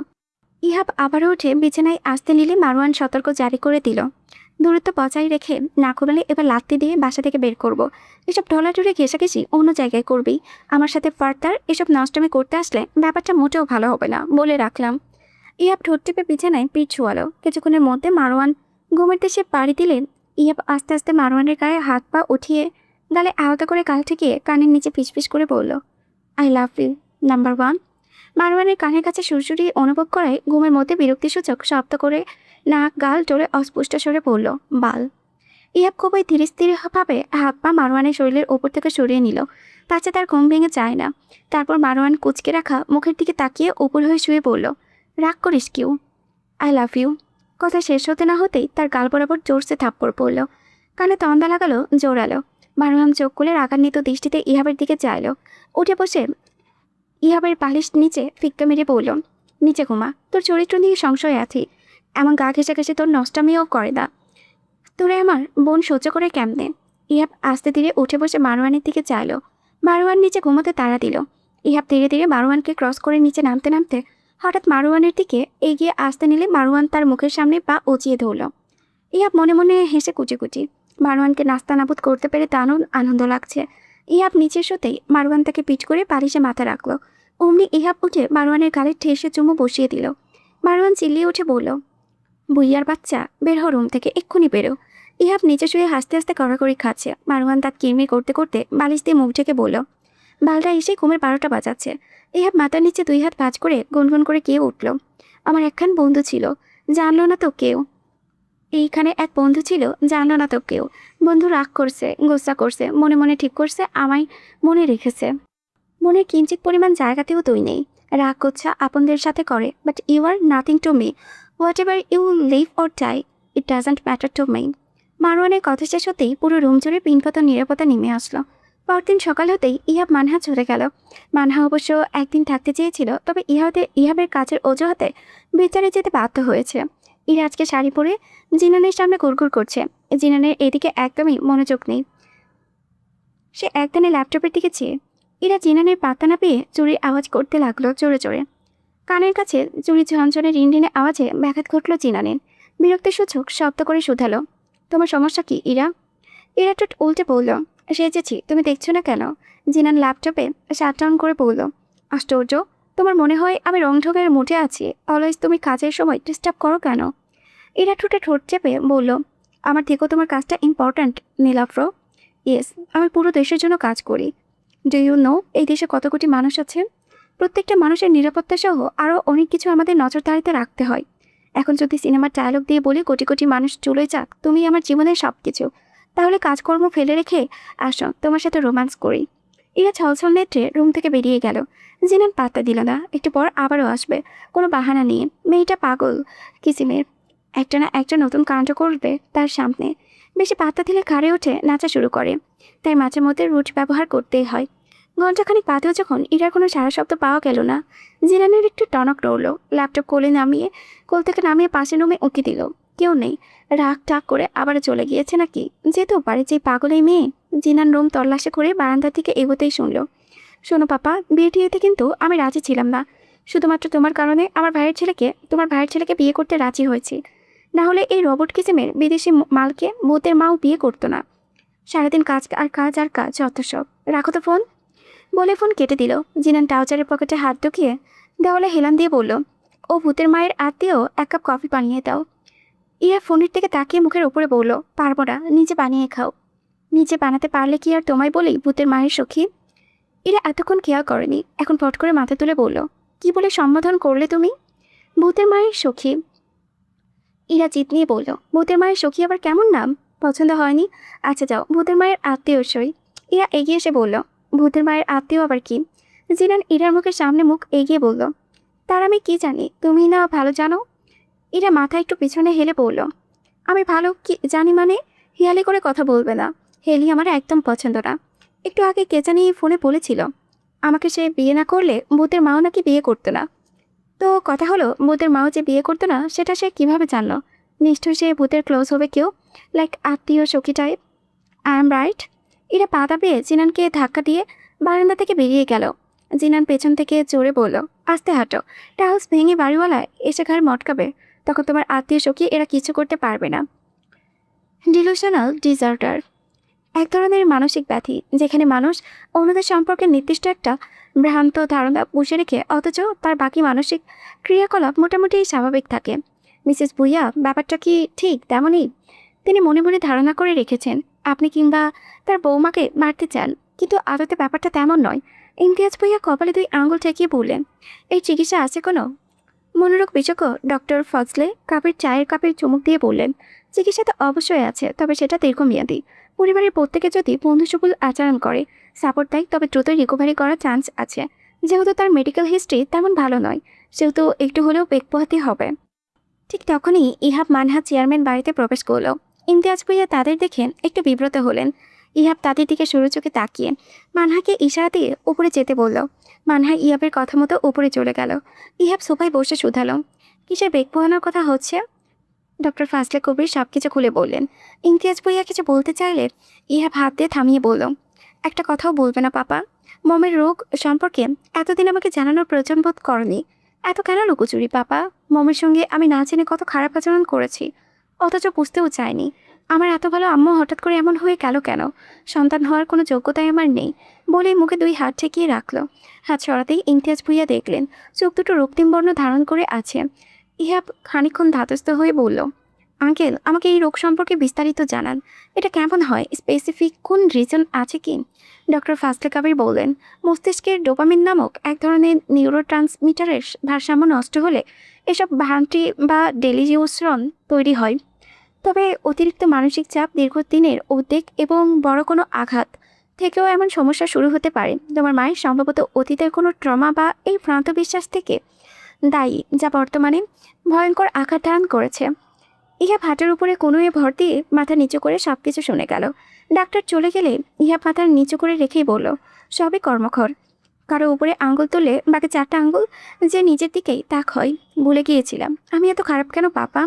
ইহাব আবারও উঠে বিছানায় আসতে নিলে মারওয়ান সতর্ক জারি করে দিল, দূরত্ব বজায় রেখে না ঘুমালে এবার লাত্তি দিয়ে বাসা থেকে বের করব। এসব ঢলাঢুলে ঘেঁষাঘেঁষি অন্য জায়গায় করবি। আমার সাথে ফার্দার এসব নষ্টমী করতে আসলে ব্যাপারটা মোটেও ভালো হবে না, বলে রাখলাম। ইহাব ঠোঁট টিপে বিছানায় পিঠ ছোয়ালো। কিছুক্ষণের মধ্যে মারওয়ান ঘুমের দেশে পাড়ি দিলেন। ইহাব আস্তে আস্তে মারওয়ানের গায়ে হাত পা উঠিয়ে গালে আলাদা করে গাল ঠেকিয়ে কানের নিচে ফিসফিস করে বলল, আই লাভ ইউ নাম্বার 1। মারওয়ানের কানের কাছে সুরসুরি অনুভব করায় ঘুমের মধ্যে বিরক্তিসূচক শব্দ করে নাক গাল টোলে অস্পষ্ট স্বরে পড়ল, বাল। ইহাব খুবই ধীরে স্থিরভাবে হাত পা মারওয়ানের শরীরের ওপর থেকে সরিয়ে নিল। পাছে তার ঘুম ভেঙে যায় না। তারপর মারওয়ান কুচকে রাখা মুখের দিকে তাকিয়ে উপর হয়ে শুয়ে পড়ল। রাগ করিস কিউ? I love you. কথা শেষ হতে না হতেই তার গাল বরাবর জোরসে থাপ্পড় পড়ল। কানে তন্দা লাগালো জোরালো। মারওয়ান চোখ খুলে রাগান্বিত দৃষ্টিতে ইহাবের দিকে চাইল। উঠে বসে ইহাবের বালিশ নিচে ফিক্কা মেরে বলল, নিচে ঘুমা, তোর চরিত্র নিয়ে সংশয় আছে। এমন গা ঘেঁষে ঘেঁষে তোর নষ্টামিও করে না। তোরে আমার বোন সহ্য করে কেমনে? ইহাব আস্তে ধীরে উঠে বসে মারওয়ানের দিকে চাইল। মারওয়ান নিচে ঘুমোতে তাড়া দিল। ইহাব ধীরে ধীরে মারওয়ানকে ক্রস করে নিচে নামতে নামতে হঠাৎ মারওয়ানের দিকে এগিয়ে আসতে নিলে মারওয়ান তার মুখের সামনে পা উঁচিয়ে ধরল। ইহাব মনে মনে হেসে কুচি কুচি। মারওয়ানকে নাস্তানাবুদ করতে পেরে দারুণ আনন্দ লাগছে। ইহাব নিচে শুতেই মারওয়ান তাকে পিঠ করে বালিশে মাথা রাখলো। অমনি ইহাব উঠে মারওয়ানের গালে ঠেসে চুমু বসিয়ে দিল। মারওয়ান চিল্লিয়ে উঠে বলল, বুইয়ার বাচ্চা, বের হ রুম থেকে, এক্ষুনি বেরো। ইহাব নিচে শুয়ে হাসতে হাসতে কড়াকড়ি খাচ্ছে। মারওয়ান দাঁত কিরমির করতে করতে বালিশ দিয়ে মুখ ঢেকে বলল, বালটা এসে ঘুমের 12টা বাজাচ্ছে। ইহাব মাথার নিচে 2 হাত ভাঁজ করে গুনগুন করে কেউ উঠল। আমার একখান বন্ধু ছিল, জানলো না তো কেউ। এইখানে এক বন্ধু ছিল, জানলো না তো কেউ। বন্ধু রাগ করছে, গোসা করছে, মনে মনে ঠিক করছে আমায় মনে রেখেছে। মনের কিঞ্চিত পরিমাণ জায়গাতেও তুই নেই। রাগ গোচ্ছা আপনদের সাথে করে, but you are nothing to me. Whatever you live or die, it doesn't matter to me. মারওয়ানের কথা শেষ হতেই পুরো রুম জুড়ে পিনপত নিরাপত্তা নেমে আসলো। পরদিন সকাল হতেই ইহাব মানহা চলে গেল। মানহা অবশ্য একদিন থাকতে চেয়েছিল, তবে ইহাবের কাজের অজুহাতে বিচারে যেতে বাধ্য হয়েছে। ইরা আজকে শাড়ি পরে জিনানের সামনে গুড়গুড় করছে। জিনানের এদিকে একদমই মনোযোগ নেই। সে একদিনে ল্যাপটপের দিকে চেয়ে। ইরা জিনানের পাত্তা না পেয়ে চুরির আওয়াজ করতে লাগলো জোরে জোরে। কানের কাছে চুরি ঝনঝনে রিনরিনে আওয়াজে ব্যাঘাত ঘটল জিনানের। বিরক্তিসূচক শব্দ করে শুধালো, তোমার সমস্যা কি ইরা? ইরা ঠোঁট উল্টে বলল, সেজেছি, তুমি দেখছো না কেন? জিনান ল্যাপটপে শাটডাউন করে বলল, আশ্চর্য, তোমার মনে হয় আমি রংঢঙের মুঠে আছি। অলওয়েজ তুমি কাজের সময় ডিস্টার্ব করো কেন? ইরা ঠোঁটে ঠোঁট চেপে বলল, আমার থেকেও তোমার কাজটা ইম্পর্ট্যান্ট নীলাফ্র। ইয়েস, আমি পুরো দেশের জন্য কাজ করি। ডু ইউ নো এই দেশে কত কোটি মানুষ আছে? প্রত্যেকটা মানুষের নিরাপত্তা সহ আরও অনেক কিছু আমাদের নজরদারিতে রাখতে হয়। এখন যদি সিনেমার ডায়লগ দিয়ে বলি কোটি কোটি মানুষ চলে যাক, তুমি আমার জীবনের সব কিছু, তাহলে কাজকর্ম ফেলে রেখে আসো তোমার সাথে রোম্যান্স করি। ইরা ছলছল নেত্রে রুম থেকে বেরিয়ে গেল। জিনান পাত্তা দিল না। একটু পর আবারও আসবে, কোনো বাহানা নিয়ে। মেয়েটা পাগল কিসিমের, একটা না একটা নতুন কাণ্ড করবে তার সামনে। বেশি পাত্তা দিলে ঘাড়ে উঠে নাচা শুরু করে। তাই মাঝে মধ্যে রুট ব্যবহার করতেই হয়। ঘণ্টাখানিক বাদেও যখন ইরার কোনো সারা শব্দ পাওয়া গেল না, জিনানের একটু টনক নড়ল। ল্যাপটপ কোল থেকে নামিয়ে পাশে রুমে উঁকি দিল। কেউ নেই। রাগ টাক করে আবার চলে গিয়েছে নাকি? যেতেও পারে যে পাগল এই মেয়ে। জিনান রুম তল্লাশি করে বারান্দা থেকে এগোতেই শুনল, শোনো পাপা, বিয়ে টিয়েতে কিন্তু আমি রাজি ছিলাম না। শুধুমাত্র তোমার কারণে তোমার ভাইয়ের ছেলেকে বিয়ে করতে রাজি হয়েছি। না হলে এই রবট কিসিমের বিদেশি মালকে ভূতের মাও বিয়ে করতো না। সারাদিন কাজ আর কাজ আর কাজ, যত সব। রাখো তো ফোন, বলে ফোন কেটে দিল। জিনান ট্রাউজারের পকেটে হাত ঢুকিয়ে দেওয়ালে হেলান দিয়ে বলল, ও ভূতের মায়ের আত্মীয়, 1 কাপ কফি বানিয়ে দাও। ইয়া ফোনের দিকে তাকিয়ে মুখের উপরে বলল, পারবো না, নিজে বানিয়ে খাও। নিজে বানাতে পারলে কি আর তোমায় বলি ভূতের মায়ের সখী? ইরা এতক্ষণ খেয়াল করেনি, এখন পট করে মাথা তুলে বলল, কি বলে সম্বোধন করলে তুমি? ভূতের মায়ের সখী। ইরা জিত নিয়ে বলল, ভূতের মায়ের সখী আবার কেমন নাম? পছন্দ হয়নি? আচ্ছা যাও, ভূতের মায়ের আত্মীয় সই। ইরা এগিয়ে এসে বলল, ভূতের মায়ের আত্মীয় আবার কি? জিনান ইরার মুখের সামনে মুখ এগিয়ে বলল, তার আমি কি জানি, তুমি না ভালো জানো। ইরা মাথা একটু পিছনে হেলে বলল, আমি ভালো কি জানি মানে? হিয়ালি করে কথা বলবে না। হেলি আমার একদম পছন্দ না। একটু আগে কে জানি ফোনে বলেছিল আমাকে সে বিয়ে না করলে ভূতের মাও নাকি বিয়ে করতো না। তো কথা হলো, ভূতের মাও যে বিয়ে করতো না সেটা সে কিভাবে জানলো? নিশ্চয়ই সে ভূতের ক্লোজ হবে কেউ, লাইক আত্মীয় সখী টাইপ। I am right? এরা পা দাবিয়ে জিনানকে ধাক্কা দিয়ে বারান্দা থেকে বেরিয়ে গেল। জিনান পেছন থেকে জোরে বলল, আস্তে হাঁটো, টাউলস ভেঙে বাড়িওয়ালায় এসে ঘাড় মটকাবে। তখন তোমার আত্মীয় সখী এরা কিছু করতে পারবে না। ডিলুশনাল ডিসঅর্ডার এক ধরনের মানসিক ব্যাধি, যেখানে মানুষ অন্যদের সম্পর্কে নির্দিষ্ট একটা ভ্রান্ত ধারণা পুষে রেখে অথচ তার বাকি মানসিক ক্রিয়াকলাপ মোটামুটি স্বাভাবিক থাকে। মিসেস ভুইয়া, ব্যাপারটা কি ঠিক তেমনই? তিনি মনে মনে ধারণা করে রেখেছেন আপনি কিংবা তার বৌমাকে মারতে চান, কিন্তু আদতে ব্যাপারটা তেমন নয়। ইমতিয়াজ ভাইয়া কপালে 2 আঙুল ঠেকিয়ে বললেন, এই চিকিৎসা আছে কোনো? মনোরোগ বিশেষজ্ঞ ডক্টর ফজলে চায়ের কাপে চুমুক দিয়ে বললেন, চিকিৎসা তো অবশ্যই আছে, তবে সেটা দীর্ঘমেয়াদী। পরিবারের প্রত্যেকে যদি বন্ধুসুলভ আচরণ করে, সাপোর্ট দেয়, তবে দ্রুতই রিকভারি করার চান্স আছে। যেহেতু তার মেডিকেল হিস্ট্রি তেমন ভালো নয়, সেহেতু একটু হলেও বেগ পোহাতে হবে। ঠিক তখনই ইহাব মানহা চেয়ারম্যান বাড়িতে প্রবেশ করল। ইমতিয়াজ ভাইয়া তাদের দেখে একটু বিব্রত হলেন। ইহাব তাদের দিকে সরু চোখে তাকিয়ে মানহাকে ইশারা দিয়ে উপরে যেতে বলল। মানহা ইহাবের কথা মতো উপরে চলে গেল। ইহাব সোফায় বসে শুধালো, কিসের বেগ পোহানোর কথা হচ্ছে? ডক্টর ফাজলে কবির সব কিছু খুলে বললেন। ইমতিয়াজ ভাইয়া কিছু বলতে চাইলে ইহাব হাত দিয়ে থামিয়ে বলল, একটা কথাও বলবে না পাপা? মমের রোগ সম্পর্কে এতদিন আমাকে জানানোর প্রয়োজন বোধ করনি। এত কেন লুকোচুরি পাপা? মমের সঙ্গে আমি না জেনে কত খারাপ আচরণ করেছি, অথচ বুঝতেও চাইনি। আমার এত ভালো আম্মু হঠাৎ করে এমন হয়ে গেল কেন? সন্তান হওয়ার কোনো যোগ্যতাই আমার নেই, বলে মুখে 2 হাত ঠেকিয়ে রাখলো। হাত সরাতেই ইমতিয়াজ ভুইয়া দেখলেন চোখ দুটো রক্তিম বর্ণ ধারণ করে আছে। ইহাব খানিকক্ষণ ধাতস্থ হয়ে বলল, আঙ্কেল, আমাকে এই রোগ সম্পর্কে বিস্তারিত জানান। এটা কেমন হয়? স্পেসিফিক কোন রিজন আছে কি? ডক্টর ফাজলে কবির বললেন, মস্তিষ্কের ডোপামিন নামক এক ধরনের নিউরো ট্রান্সমিটারের ভারসাম্য নষ্ট হলে এসব ভ্রান্তি বা ডেলিজিউশন তৈরি হয়। তবে অতিরিক্ত মানসিক চাপ, দীর্ঘদিনের উদ্বেগ এবং বড় কোনো আঘাত থেকেও এমন সমস্যা শুরু হতে পারে। তোমার মায়ের সম্ভবত অতীতের কোনো ট্রমা বা এই ভ্রান্ত বিশ্বাস থেকে দায়ী, যা বর্তমানে ভয়ঙ্কর আঘাত ধারণ করেছে। ইহা হাতের উপরে কোনোয়ে ভর দিয়ে মাথা নিচু করে সব কিছু শুনে গেল। ডাক্তার চলে গেলে ইহা মাথা নিচু করে রেখেই বলল, সবই কর্মক্ষর। কারো উপরে আঙ্গুল তুললে বাকি 4টা আঙ্গুল যে নিজের দিকেই তাক হয়। ভুলে গিয়েছিলাম, আমি এত খারাপ কেন পাপা?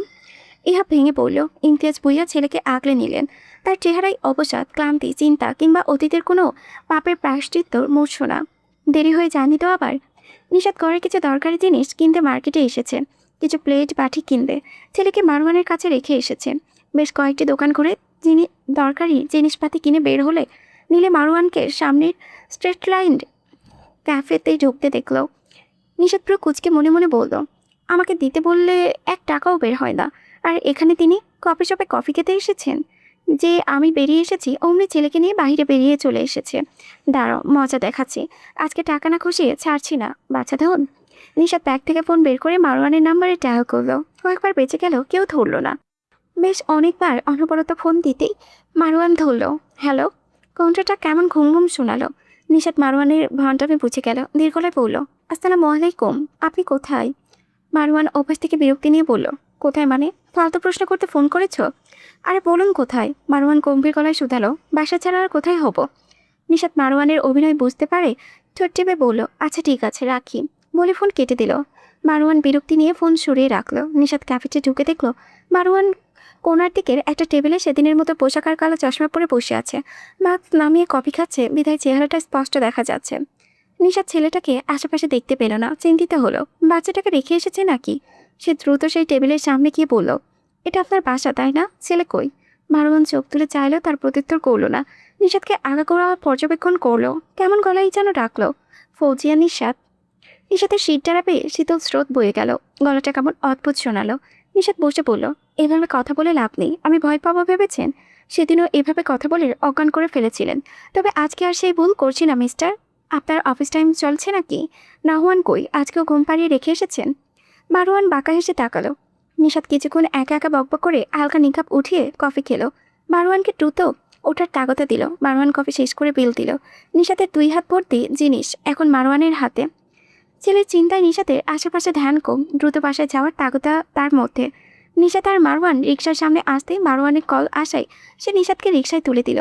ইহা ভেঙে পড়ল। ইমতিয়াজ ভুইয়া ছেলেকে আগলে নিলেন। তার চেহারায় অবসাদ, ক্লান্তি, চিন্তা কিংবা অতীতের কোনো পাপের প্রায়শ্চিত্ত মূর্ছনা। দেরি হয়ে যায়নি তো আবার? নিশাত ঘরের কিছু দরকারি জিনিস কিনতে মার্কেটে এসেছে। কিছু প্লেট বাটি কিনবে। ছেলেকে মারওয়ানের কাছে রেখে এসেছে। বেশ কয়েকটি দোকান করে দরকারি জিনিসপাতি কিনে বের হলে নীলে মারওয়ানকে সামনের স্ট্রেট লাইন ক্যাফেতে ঢুকতে দেখল। নিশাত পুরো কুচকে মনে মনে বলল, আমাকে দিতে বললে 1 টাকাও বের হয় না, আর এখানে তিনি কফি শপে কফি খেতে এসেছেন। যে আমি বেরিয়ে এসেছি অমনি ছেলেকে নিয়ে বাইরে বেরিয়ে চলে এসেছে। দাঁড়াও, মজা দেখাচ্ছি। আজকে টাকা না খুশিয়ে ছাড়ছি না, বাচ্চা ধন। নিশাত ব্যাগ থেকে ফোন বের করে মারওয়ানের নাম্বারে ডায়াল করলো। কয়েকবার বেঁচে গেল, কেউ ধরল না। বেশ অনেকবার অনবরত ফোন দিতেই মারওয়ান ধরল। হ্যালো। কণ্ঠটা কেমন ঘুম ঘুম শোনালো। নিশাত মারওয়ানের ভণ্ডামি বুঝে গেল। দীর্ঘলায় বলল, আসসালামু আলাইকুম, আপনি কোথায়? মারওয়ান অভ্যাস থেকে বিরক্তি নিয়ে বলল, কোথায় মানে? ফালতু প্রশ্ন করতে ফোন করেছ? আরে বলুন কোথায়? মারওয়ান গম্ভীর গলায় শুধালো। বাসা ছাড়া আর কোথায় হব? নিশাত মারওয়ানের অভিনয় বুঝতে পারে ঠোঁট টিপে বলল, আচ্ছা ঠিক আছে, রাখি, বলে ফোন কেটে দিল। মারওয়ান বিরক্তি নিয়ে ফোন সরিয়ে রাখলো। নিশাত ক্যাফেটে ঢুকে দেখলো মারওয়ান কোনার দিকের একটা টেবিলে সেদিনের মতো পোশাক আর কালো চশমা পরে বসে আছে। মাস্ক নামিয়ে কফি খাচ্ছে, বিধায় চেহারাটা স্পষ্ট দেখা যাচ্ছে। নিশাত ছেলেটাকে আশেপাশে দেখতে পেল না, চিন্তিত হলো। বাচ্চাটাকে রেখে এসেছে নাকি? সে দ্রুত সেই টেবিলের সামনে গিয়ে বলল, এটা আপনার বাসা তাই না? ছেলে কই? মারওয়ান চোখ তুলে চাইলো, তার প্রত্যুত্তর করলো না। নিশাতকে আগাগোড়া পর্যবেক্ষণ করলো। কেমন গলায় যেন ডাকলো, ফৌজিয়া নিশাত। নিশাতের শীতটা পেয়ে শীতল স্রোত বয়ে গেল। গলাটা কেমন অদ্ভুত শোনালো। নিশাত বসে বলল, এভাবে কথা বলে লাভ নেই। আমি ভয় পাবো ভেবেছেন? সেদিনও এভাবে কথা বলে অজ্ঞান করে ফেলেছিলেন। তবে আজকে আর সেই ভুল করছি না মিস্টার। আপনার অফিস টাইম চলছে নাকি? নাহুয়ান কই? আজকেও ঘুম পাড়িয়ে রেখে এসেছেন? মারওয়ান বাঁকা হেসে তাকালো। নিশাত কিছুক্ষণ একা একা বকবক করে হালকা নিকাপ উঠিয়ে কফি খেলো। মারওয়ানকে দ্রুত ওঠার তাগতা দিল। মারওয়ান কফি শেষ করে বিল দিল। নিশাতের 2 হাত ভর্তি জিনিস এখন মারওয়ানের হাতে। ছেলের চিন্তায় নিশাতের আশেপাশে ধ্যান কম। দ্রুত বাসায় যাওয়ার তাগতা তার মধ্যে। নিশাত আর মারওয়ান রিকশার সামনে আসতেই মারওয়ানের কল আসায় সে নিশাতকে রিকশায় তুলে দিল।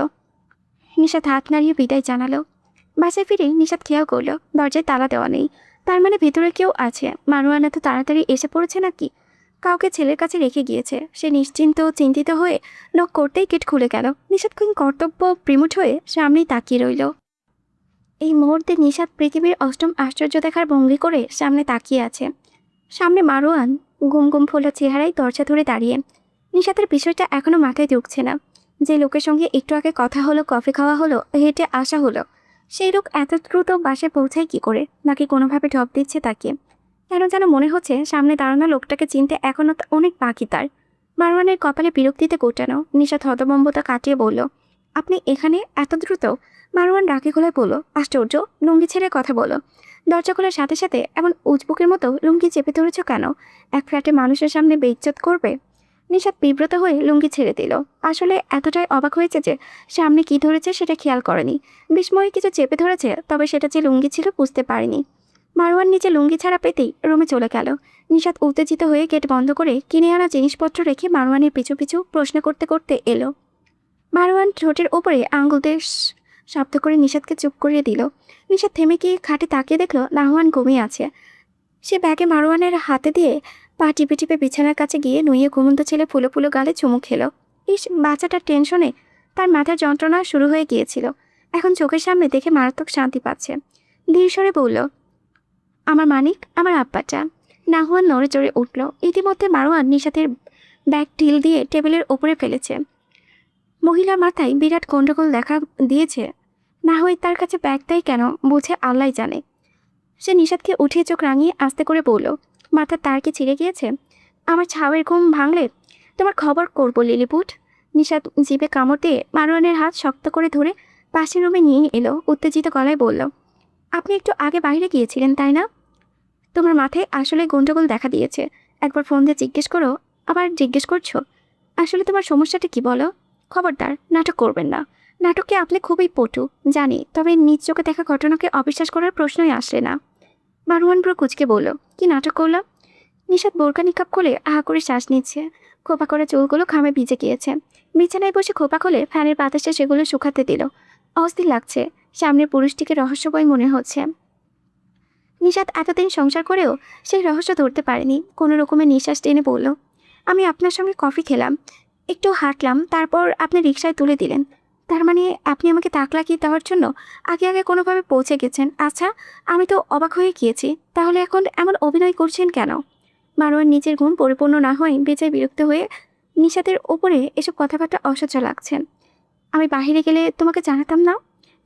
নিশাত হাত নাড়িয়ে বিদায় জানালো। বাসায় ফিরে নিশাত খেয়াল করলো দরজায় তালা দেওয়া নেই। তার মানে ভেতরে কেউ আছে। মারওয়ান এত তাড়াতাড়ি এসে পড়েছে নাকি? কাউকে ছেলের কাছে রেখে গিয়েছে। সে চিন্তিত হয়ে নক করতেই গেট খুলে গেল। নিশাত কর্তব্য প্রিমুট হয়ে সামনেই তাকিয়ে রইল। এই মুহূর্তে নিশাত পৃথিবীর অষ্টম আশ্চর্য দেখার ভঙ্গি করে সামনে তাকিয়ে আছে। সামনে মারওয়ান গুম গুম ফোলা চেহারায় দরজা ধরে দাঁড়িয়ে। নিশাতের বিষয়টা এখনো মাথায় ঢুকছে না। যে লোকের সঙ্গে একটু আগে কথা হলো, কফি খাওয়া হলো, হেঁটে আসা হলো, সেই লোক এত দ্রুত বাসায় পৌঁছায় কি করে? নাকি কোনোভাবে ঢপ দিচ্ছে তাকে? কেন যেন মনে হচ্ছে সামনে দাঁড়ানো লোকটাকে চিনতে এখনো অনেক বাকি তার। মারওয়ানের কপালে বিরক্তিতে গোটানো। নিশাত হতভম্বতা কাটিয়ে বলল, আপনি এখানে এত দ্রুত? মারওয়ান রাগে গলায় বলল, আশ্চর্য, লুঙ্গি ছেড়ে কথা বলো। দরজা খোলার সাথে সাথে এমন উজবুকের মতো লুঙ্গি চেপে ধরেছ কেন? এক ফ্ল্যাটে মানুষের সামনে বেইজ্জত করবে? নিশাত বিব্রত হয়ে লুঙ্গি ছেড়ে দিল। আসলে এতটাই অবাক হয়েছে যে সামনে কি ধরেছে সেটা খেয়াল করেনি। বিস্ময়ে কিছু চেপে ধরেছে, তবে সেটা যে লুঙ্গি ছিল বুঝতে পারেনি। মারওয়ান নিচে লুঙ্গি ছাড়া পেতেই রুমে চলে গেল। নিশাত উত্তেজিত হয়ে গেট বন্ধ করে কিনে আনা জিনিসপত্র রেখে মারওয়ানের পিছু পিছু প্রশ্ন করতে করতে এলো। মারওয়ান ঠোঁটের ওপরে আঙুল দিয়ে শব্দ করে নিশাতকে চুপ করিয়ে দিল। নিশাত থেমে গিয়ে খাটে তাকিয়ে দেখলো নাহওয়ান ঘুমিয়ে আছে। সে ব্যাগে মারওয়ানের হাতে দিয়ে পা টিপে টিপে বিছানার কাছে গিয়ে নুয়ে ঘুমন্ত ছেলে ফুলো ফুলো গালে চুমু খেলো। বাচ্চাটার টেনশনে তার মাথার যন্ত্রণা শুরু হয়ে গিয়েছিল। এখন চোখের সামনে দেখে মারাত্মক শান্তি পাচ্ছে। ধীর স্বরে বলল, আমার মানিক, আমার আব্বাটা। নাহওয়ান নড়ে চড়ে উঠল। ইতিমধ্যে মারওয়ান নিশাতের ব্যাগ ঢিল দিয়ে টেবিলের ওপরে ফেলেছে। মহিলার মাথায় বিরাট গন্ডগোল দেখা দিয়েছে। না হয় তার কাছে ব্যাগটাই কেন, বুঝে আল্লাহ জানে। সে নিশাতকে উঠিয়ে চোখ রাঙিয়ে আস্তে করে বলল, মাথার তার কি ছিঁড়ে গিয়েছে? আমার ছাওয়ের ঘুম ভাঙলে তোমার খবর করবো লিলিপুট। নিশাত জিভে কামড় দিয়ে মারওয়ানের হাত শক্ত করে ধরে পাশের রুমে নিয়ে এলো। উত্তেজিত গলায় বলল, আপনি একটু আগে বাইরে গিয়েছিলেন তাই না? তোমার মাথায় আসলে গন্ডগোল দেখা দিয়েছে। একবার ফোন দিয়ে জিজ্ঞেস করো, আবার জিজ্ঞেস করছো। আসলে তোমার সমস্যাটা কি বলো? খবরদার নাটক করবেন না। নাটকে আপনি খুবই পটু জানি, তবে নিজ চোখে দেখা ঘটনাকে অবিশ্বাস করার প্রশ্নই আসলে না। মারওয়ান ব্রো কুচকে বলল, কি নাটক করলাম? নিশাত বোরকা নিকাপ খুলে আহা করে শ্বাস নিচ্ছে। খোপা করা চুলগুলো ঘামে ভিজে গিয়েছে। বিছানায় বসে খোপা খুলে ফ্যানের বাতাসে সেগুলো শুকাতে দিল। অস্থির লাগছে। সামনের পুরুষটিকে রহস্যময় মনে হচ্ছে। নিশাত এতদিন সংসার করেও সেই রহস্য ধরতে পারেনি। কোনো রকমের নিঃশ্বাস টেনে বলল, আমি আপনার সঙ্গে কফি খেলাম, একটু হাঁটলাম, তারপর আপনি রিকশায় তুলে দিলেন। তার মানে আপনি আমাকে তাক লাগিয়ে দেওয়ার জন্য আগে আগে কোনোভাবে পৌঁছে গেছেন। আচ্ছা, আমি তো অবাক হয়ে গিয়েছি। তাহলে এখন এমন অভিনয় করছেন কেন? মারোয়ার নিজের ঘুম পরিপূর্ণ না হয়ে বেজায় বিরক্ত হয়ে নিশাতের ওপরে এসব কথাবার্তা অসহ্য লাগছেন। আমি বাহিরে গেলে তোমাকে জানাতাম না?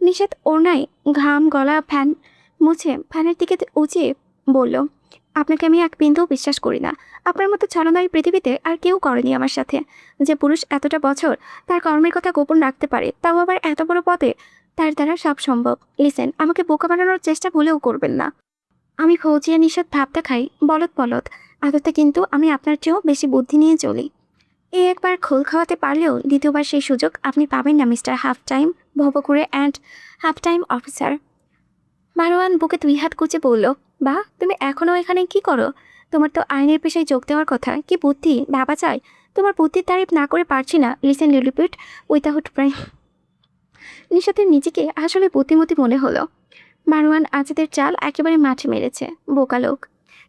নিশাত ওড়নায় ঘাম গলা ফ্যান মুছে ফ্যানের দিকে উঁচিয়ে বলল, আপনাকে আমি এক বিন্দুও বিশ্বাস করি না। আপনার মতো ছলনা এই পৃথিবীতে আর কেউ করেনি আমার সাথে। যে পুরুষ এতটা বছর তার কর্মের কথা গোপন রাখতে পারে, তাও আবার এত বড় পদে, তার দ্বারা সব সম্ভব। লিসেন, আমাকে বোকা বানানোর চেষ্টা ভুলেও করবেন না। আমি ফৌজিয়া নিশাত ভাবতে খাই বলদ বলদ, আদতে কিন্তু আমি আপনার চেয়েও বেশি বুদ্ধি নিয়ে চলি। একবার খোল খাওয়াতে পারলেও দ্বিতীয়বার সেই সুযোগ আপনি পাবেন না মিস্টার হাফ টাইম ভবকুরে and half time officer. Marwan বুকে 2 হাত কুচে বলল, বাহ, তুমি এখনও এখানে কি করো? তোমার তো আইনের পেশায় যোগ দেওয়ার কথা। কি বুদ্ধি ভাবা চাই। তোমার বুদ্ধির তারিফ না করে পারছি না। Listen Lilliput without prime. নিশাতের নিজেকে আসলে বুদ্ধিমতী মনে হলো। মারওয়ান আজাদের চাল একেবারে মাঠে মেরেছে। বোকা লোক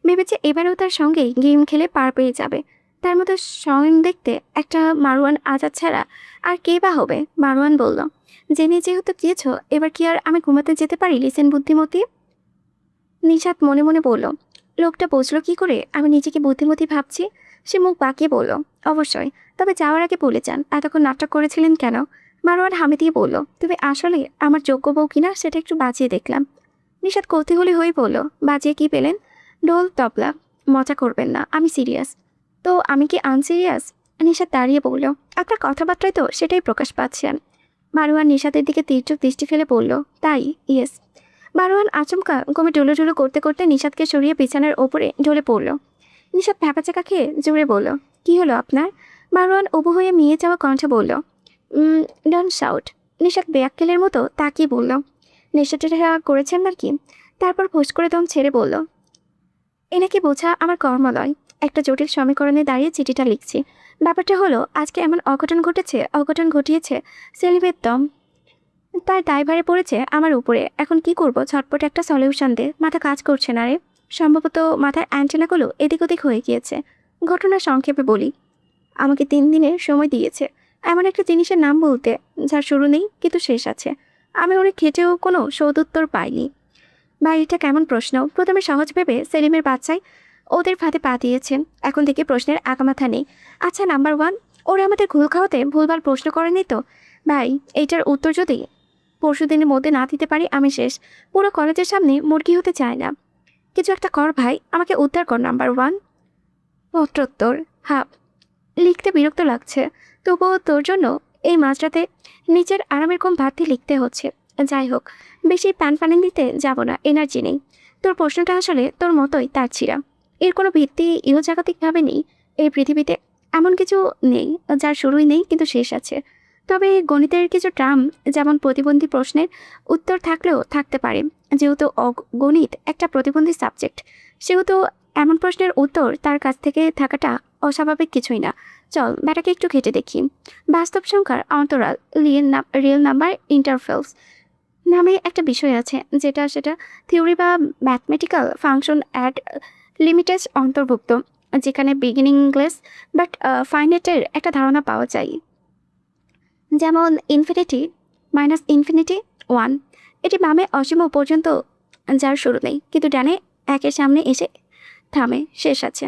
ভেবেছে এবারেও তার সঙ্গেই গেম খেলে পার পেয়ে যাবে। তার মতো স্বয়ং দেখতে একটা মারওয়ান আজাদ ছাড়া আর কে বা হবে? মারওয়ান বলল, জেনে যেহেতু গিয়েছো, এবার কি আর আমি ঘুমাতে যেতে পারি লিসেন বুদ্ধিমতী? নিশাত মনে মনে বলল, লোকটা বুঝলো কি করে আমি নিজেকে বুদ্ধিমতী ভাবছি? সে মুখ বাঁকিয়ে বলল, অবশ্যই, তবে যাওয়ার আগে বলে যান এতক্ষণ নাটক করেছিলেন কেন? মারওয়ান হামি দিয়ে বলল, তুমি আসলে আমার যোগ্য বউ কিনা সেটা একটু বাজিয়ে দেখলাম। নিশাত কৌতূহলী হয়ে বলল, বাজিয়ে কি পেলেন? ডোল তবলা। মজা করবেন না, আমি সিরিয়াস। তো আমি কি আনসিরিয়াস? নিশাত দাঁড়িয়ে বলল, আপনার কথাবার্তায় তো সেটাই প্রকাশ পাচ্ছে। মারওয়ান নিশাতের দিকে তীর্যক দৃষ্টি ফেলে বলল, তাই? ইয়েস। মারওয়ান আচমকা ঘুমে ডুলো করতে করতে নিশাতকে সরিয়ে বিছানার ওপরে ঢলে পড়ল। নিশাত ভ্যাপাচাকা খেয়ে জোরে বলল, কি হলো আপনার? মারওয়ান উবু হয়ে মিয়ে যাওয়া কণ্ঠে বলল, ডোন্ট শাউট। নিশাত বেয়াক্কেলের মতো তাকিয়ে বলল, নেশাটা করেছেন নাকি? তারপর ফোঁস করে দম ছেড়ে বলল, এনাকে বোঝা আমার কর্মলয়। একটা জটিল সমীকরণে দাঁড়িয়ে চিঠিটা লিখছি। ব্যাপারটা হলো, আজকে এমন অঘটন ঘটিয়েছে সেলিমের দম। তার দায়ভারে পড়েছে আমার উপরে। এখন কি করব? ঝটপট একটা সলিউশন দে। মাথা কাজ করছে না রে। সম্ভবত মাথার অ্যান্টেনাগুলো এদিক ওদিক হয়ে গিয়েছে। ঘটনা সংক্ষেপে বলি, আমাকে 3 দিনের সময় দিয়েছে এমন একটা জিনিসের নাম বলতে, যার শুরু নেই কিন্তু শেষ আছে। আমি অনেক খেটেও কোনো সদুত্তর পাইনি। ভাই, এটা কেমন প্রশ্ন? প্রথমে সহজ ভেবে সেলিমের বাচ্চাই ওদের ফাঁদে পা দিয়েছে। এখন থেকে প্রশ্নের আগামাথা নেই। আচ্ছা, নাম্বার 1, ওরা আমাদের ঘুল খাওয়াতে ভুলভাল প্রশ্ন করেনি তো? ভাই, এইটার উত্তর যদি পরশু দিনের মধ্যে না দিতে পারি, আমি শেষ। পুরো কলেজের সামনে মুরগি হতে চায় না। কিছু একটা কর ভাই, আমাকে উদ্ধার কর। নাম্বার 1। পত্রোত্তর। হ্যাঁ, লিখতে বিরক্ত লাগছে, তবুও তোর জন্য এই মাঝরাতে নিচের আরামের কম ভাত দিয়ে লিখতে হচ্ছে। যাই হোক, বেশি প্যান দিতে যাব না, এনার্জি নেই। তোর প্রশ্নটা আসলে তোর মতোই তার ছিঁড়া। এর কোনো ভিত্তি ইহজাগতিকভাবে নেই। এই পৃথিবীতে এমন কিছু নেই যার শুরুই নেই কিন্তু শেষ আছে। তবে গণিতের কিছু টার্ম, যেমন প্রতিবন্ধী প্রশ্নের উত্তর থাকলেও থাকতে পারে। যেহেতু গণিত একটা প্রতিবন্ধী সাবজেক্ট, সেহেতু এমন প্রশ্নের উত্তর তার কাছ থেকে থাকাটা অস্বাভাবিক কিছুই না। চল ব্যাটাকে একটু ঘেটে দেখি। বাস্তব সংখ্যার অন্তরাল, রিয়েল নাম্বার ইন্টারভেলস নামে একটা বিষয় আছে, সেটা থিওরি বা ম্যাথমেটিক্যাল ফাংশন অ্যাট লিমিটেস অন্তর্ভুক্ত, যেখানে বিগিনিংলেস বাট ফাইনাইটের একটা ধারণা পাওয়া যায়। যেমন ইনফিনিটি মাইনাস ইনফিনিটি 1, এটি বামে অসীম পর্যন্ত যার শুরু নেই, কিন্তু ডানে একের সামনে এসে থামে, শেষ আছে।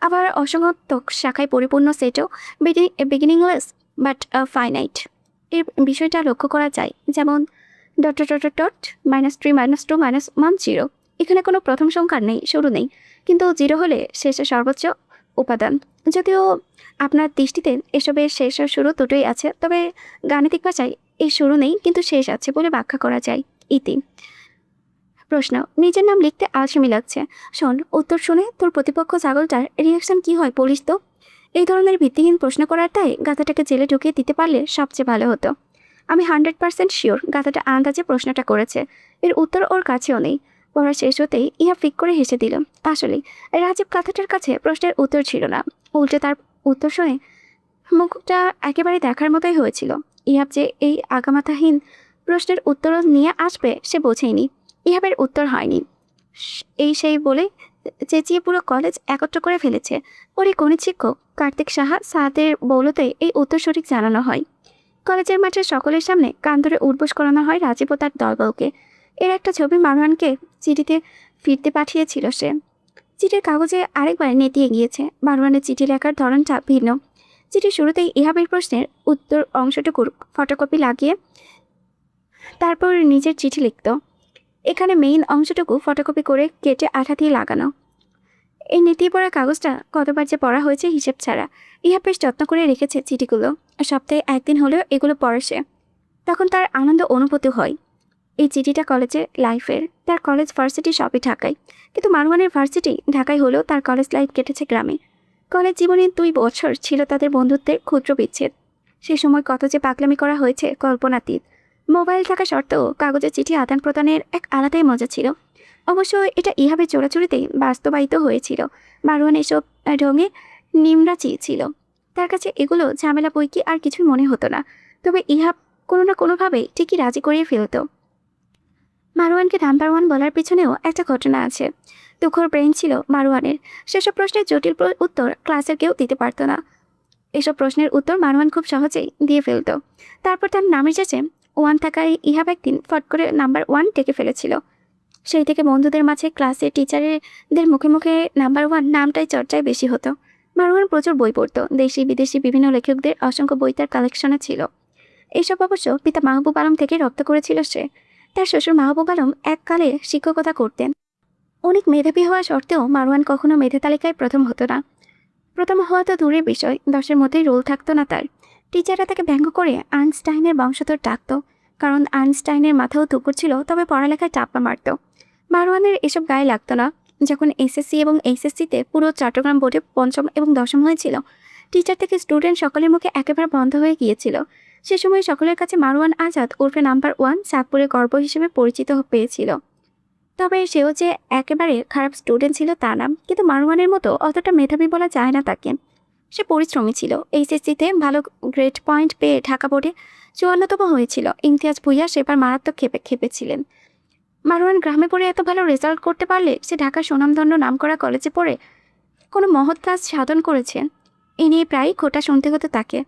আবার অসংখ্যক শাখায় পরিপূর্ণ সেটও বিগিনিংলেস বাট ফাইনাইট এর বিষয়টা লক্ষ্য করা যায়। যেমন ডট ডট ডট ডট -3 -2 -1 0, এখানে কোনো প্রথম সংখ্যার নেই, শুরু নেই, কিন্তু 0 হলে শেষে সর্বোচ্চ উপাদান। যদিও আপনার দৃষ্টিতে এসবের শেষ ও শুরু দুটোই আছে, তবে গাণিতিক ভাষায় এই শুরু নেই কিন্তু শেষ আছে বলে ব্যাখ্যা করা যায়। ইতি। প্রশ্ন, নিজের নাম লিখতে আলসেমি লাগছে। শোন, উত্তর শুনে তোর প্রতিপক্ষ ছাগলটার রিয়াকশন কি হয় বলিস তো। এই ধরনের ভিত্তিহীন প্রশ্ন করার তাই গাধাটাকে জেলে ঢুকিয়ে দিতে পারলে সবচেয়ে ভালো হতো। আমি 100% শিওর গাধাটা আন্দাজে প্রশ্নটা করেছে, এর উত্তর ওর কাছেও নেই। পড়া শেষ হতেই ইহা ফিক করে হেসে দিল। আসলে রাজীব গাধাটার কাছে প্রশ্নের উত্তর ছিল না, উল্টে তার উত্তর শুনে মুখটা একেবারে দেখার মতোই হয়েছিল। ইহাব যে এই আগামাথাহীন প্রশ্নের উত্তর নিয়ে আসবে সে বোঝেইনি। ইহাবের উত্তর হয়নি, সেই বলে চেঁচিয়ে পুরো কলেজ একত্র করে ফেলেছে। ওর এই গণিত শিক্ষক কার্তিক সাহা সাহাদের বৌলতে এই উত্তর সঠিক জানানো হয়। কলেজের মাঠে সকলের সামনে কান ধরে উঠবোস করানো হয় রাজীব ও তার দলবলকে। এর একটা ছবি মারওয়ানকে চিঠিতে ফিরতে পাঠিয়েছিল সে। চিঠির কাগজে আরেকবার নেতিয়ে গিয়েছে। মারওয়ানের চিঠি লেখার ধরনটা ভিন্ন। চিঠির শুরুতেই ইহাবের প্রশ্নের উত্তর অংশটুকুর ফটোকপি লাগিয়ে তারপর নিজের চিঠি লিখত। এখানে মেইন অংশটুকু ফটোকপি করে কেটে আঠা দিয়ে লাগানো। এই নেতিয়ে পড়া কাগজটা কতবার যে পড়া হয়েছে হিসেব ছাড়া। ইহা বেশ যত্ন করে রেখেছে চিঠিগুলো। সপ্তাহে একদিন হলেও এগুলো পড়ে সে। তখন তার আনন্দ অনুভূতি হয়। এই চিঠিটা কলেজের লাইফের। তার কলেজ ভার্সিটি সবই ঢাকায়, কিন্তু মারওয়ানের ভার্সিটি ঢাকায় হলেও তার কলেজ লাইফ কেটেছে গ্রামে। কলেজ জীবনের 2 বছর ছিল তাদের বন্ধুত্বের ক্ষুদ্র বিচ্ছেদ। সে সময় কত যে পাগলামি করা হয়েছে কল্পনাতীত। মোবাইল থাকা সত্ত্বেও কাগজের চিঠি আদান প্রদানের এক আলাদাই মজা ছিল। অবশ্য এটা ইহাবে চোরাচুরিতেই বাস্তবায়িত হয়েছিল। মারওয়ান এসব ঢঙে নিমরাচি ছিল। তার কাছে এগুলো ঝামেলা বই কি আর কিছুই মনে হতো না। তবে ইহাব কোনো না কোনোভাবে ঠিকই রাজি করিয়ে ফেলত। মারওয়ানকে নাম্বার 1 বলার পিছনেও একটা ঘটনা আছে। তুখোর ব্রেন ছিল মারওয়ানের। সেসব প্রশ্নের জটিল উত্তর ক্লাসের কেউ দিতে পারত না। এসব প্রশ্নের উত্তর মারওয়ান খুব সহজেই দিয়ে ফেলত। তারপর তার নামের শেষে 1 থাকায় ইহাব একদিন ফট করে নাম্বার 1 ডেকে ফেলেছিল। সেই থেকে বন্ধুদের মাঝে ক্লাসে টিচারদের মুখে মুখে নাম্বার 1 নামটাই চর্চায় বেশি হতো। মারওয়ান প্রচুর বই পড়ত। দেশি বিদেশি বিভিন্ন লেখকদের অসংখ্য বই তার কালেকশনে ছিল। এইসব অবশ্য পিতা মাহবুব আলম থেকে রপ্ত করেছিল সে। তার শ্বশুর মাহবুব আলম এককালে শিক্ষকতা করতেন। অনেক মেধাবী হওয়া সত্ত্বেও মারওয়ান কখনো মেধা তালিকায় প্রথম হতো না। প্রথম হওয়া তো দূরের বিষয়, 10-এর মধ্যেই রোল থাকতো না তার। টিচাররা তাকে ব্যঙ্গ করে আইনস্টাইনের বংশধর ডাকত, কারণ আইনস্টাইনের মাথাও তুকুর ছিল, তবে পড়ালেখায় চাপা মারত। মারওয়ানের এসব গায়ে লাগতো না। যখন এসএসসি এবং এইচএসসিতে পুরো চট্টগ্রাম বোর্ডে 5ম এবং 10ম হয়েছিল, টিচার থেকে স্টুডেন্ট সকলের মুখে একেবারে বন্ধ হয়ে গিয়েছিল। সে সময় সকলের কাছে মারওয়ান আজাদ ওরফে নাম্বার 1 চাঁদপুরের গর্ব হিসেবে পরিচিত পেয়েছিল। তবে সেও যে একেবারে খারাপ স্টুডেন্ট ছিল তা না, কিন্তু মারওয়ানের মতো অতটা মেধাবী বলা যায় না তাকে। সে পরিশ্রমী ছিল। এইচএসসিতে ভালো গ্রেড পয়েন্ট পেয়ে ঢাকা বোর্ডে 54তম হয়েছিল। ইমতিয়াজ ভুইয়া সেবার মারাত্মক খেপেছিলেন। মারওয়ান গ্রামে পড়ে এত ভালো রেজাল্ট করতে পারলে সে ঢাকার সুনামধন্য নামকরা কলেজে পড়ে কোনো মহৎ কাজ সাধন করেছে, এ নিয়ে প্রায়ই খোঁটা শুনতে হতো তাকে।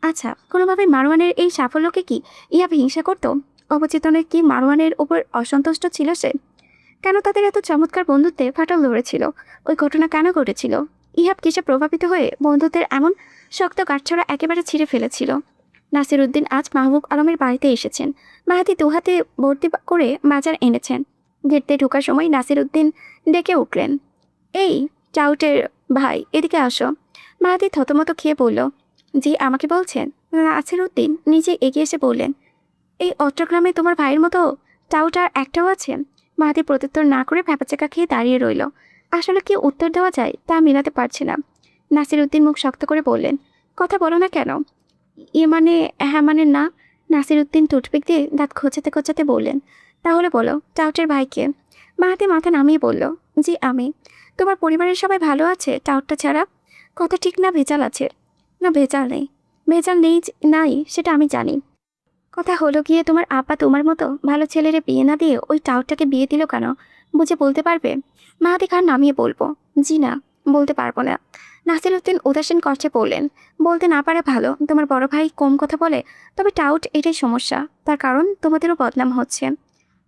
আচ্ছা, কোনোভাবে মারওয়ানের এই সাফল্যকে কি ইহাব হিংসা করত? অবচেতনে কি মারওয়ানের ওপর অসন্তুষ্ট ছিল সে? কেন তাদের এত চমৎকার বন্ধুত্বে ফাটল ধরেছিল? ওই ঘটনা কেন ঘটেছিল? ইহাব কিসে প্রভাবিত হয়ে বন্ধুত্বের এমন শক্ত গাঁটছড়া একেবারে ছিঁড়ে ফেলেছিল? নাসির উদ্দিন আজ মাহবুব আলমের বাড়িতে এসেছেন। মাহাতি দুহাতে ভর্তি করে বাজার এনেছেন। গেটতে ঢোকার সময় নাসির উদ্দিন ডেকে উঠলেন, এই চাউটের ভাই, এদিকে আসো। মাহাতি থতমত খেয়ে বলল, জি, আমাকে বলছেন? নাসির উদ্দিন নিজে এগিয়ে এসে বললেন, এই অট্টগ্রামে তোমার ভাইয়ের মতো টাউট আর একটাও আছে? মাহাতি প্রত্যুত্তর না করে ভ্যাপাচাকা খেয়ে দাঁড়িয়ে রইল। আসলে কি উত্তর দেওয়া যায় তা মিলাতে পারছে না। নাসির উদ্দিন মুখ শক্ত করে বললেন, কথা বলো না কেন? মানে, হ্যাঁ মানে না। নাসির উদ্দিন টুথপিক দিয়ে দাঁত খোঁচাতে খোঁচাতে বললেন, তাহলে বলো টাউটের ভাইকে? মাহাতি মাথা নামিয়ে বলল, জি আমি। তোমার পরিবারের সবাই ভালো আছে টাউটটা ছাড়া? কথা ঠিক না ভেজাল আছে? না ভেজাল নেই। ভেজাল নেই নাই সেটা আমি জানি। কথা হলো গিয়ে তোমার আপা তোমার মতো ভালো ছেলেরে বিয়ে না দিয়ে ওই টাউটটাকে বিয়ে দিল কেন? বুঝে বলতে পারবে? মাহাতি খান নামিয়ে বলবো, জি না, বলতে পারবো না। নাসির উদ্দিন উদাসীন কষ্টে বললেন, বলতে না পারে ভালো, তোমার বড় ভাই কম কথা বলে, তবে টাউট এটাই সমস্যা, তার কারণ তোমাদেরও বদনাম হচ্ছে।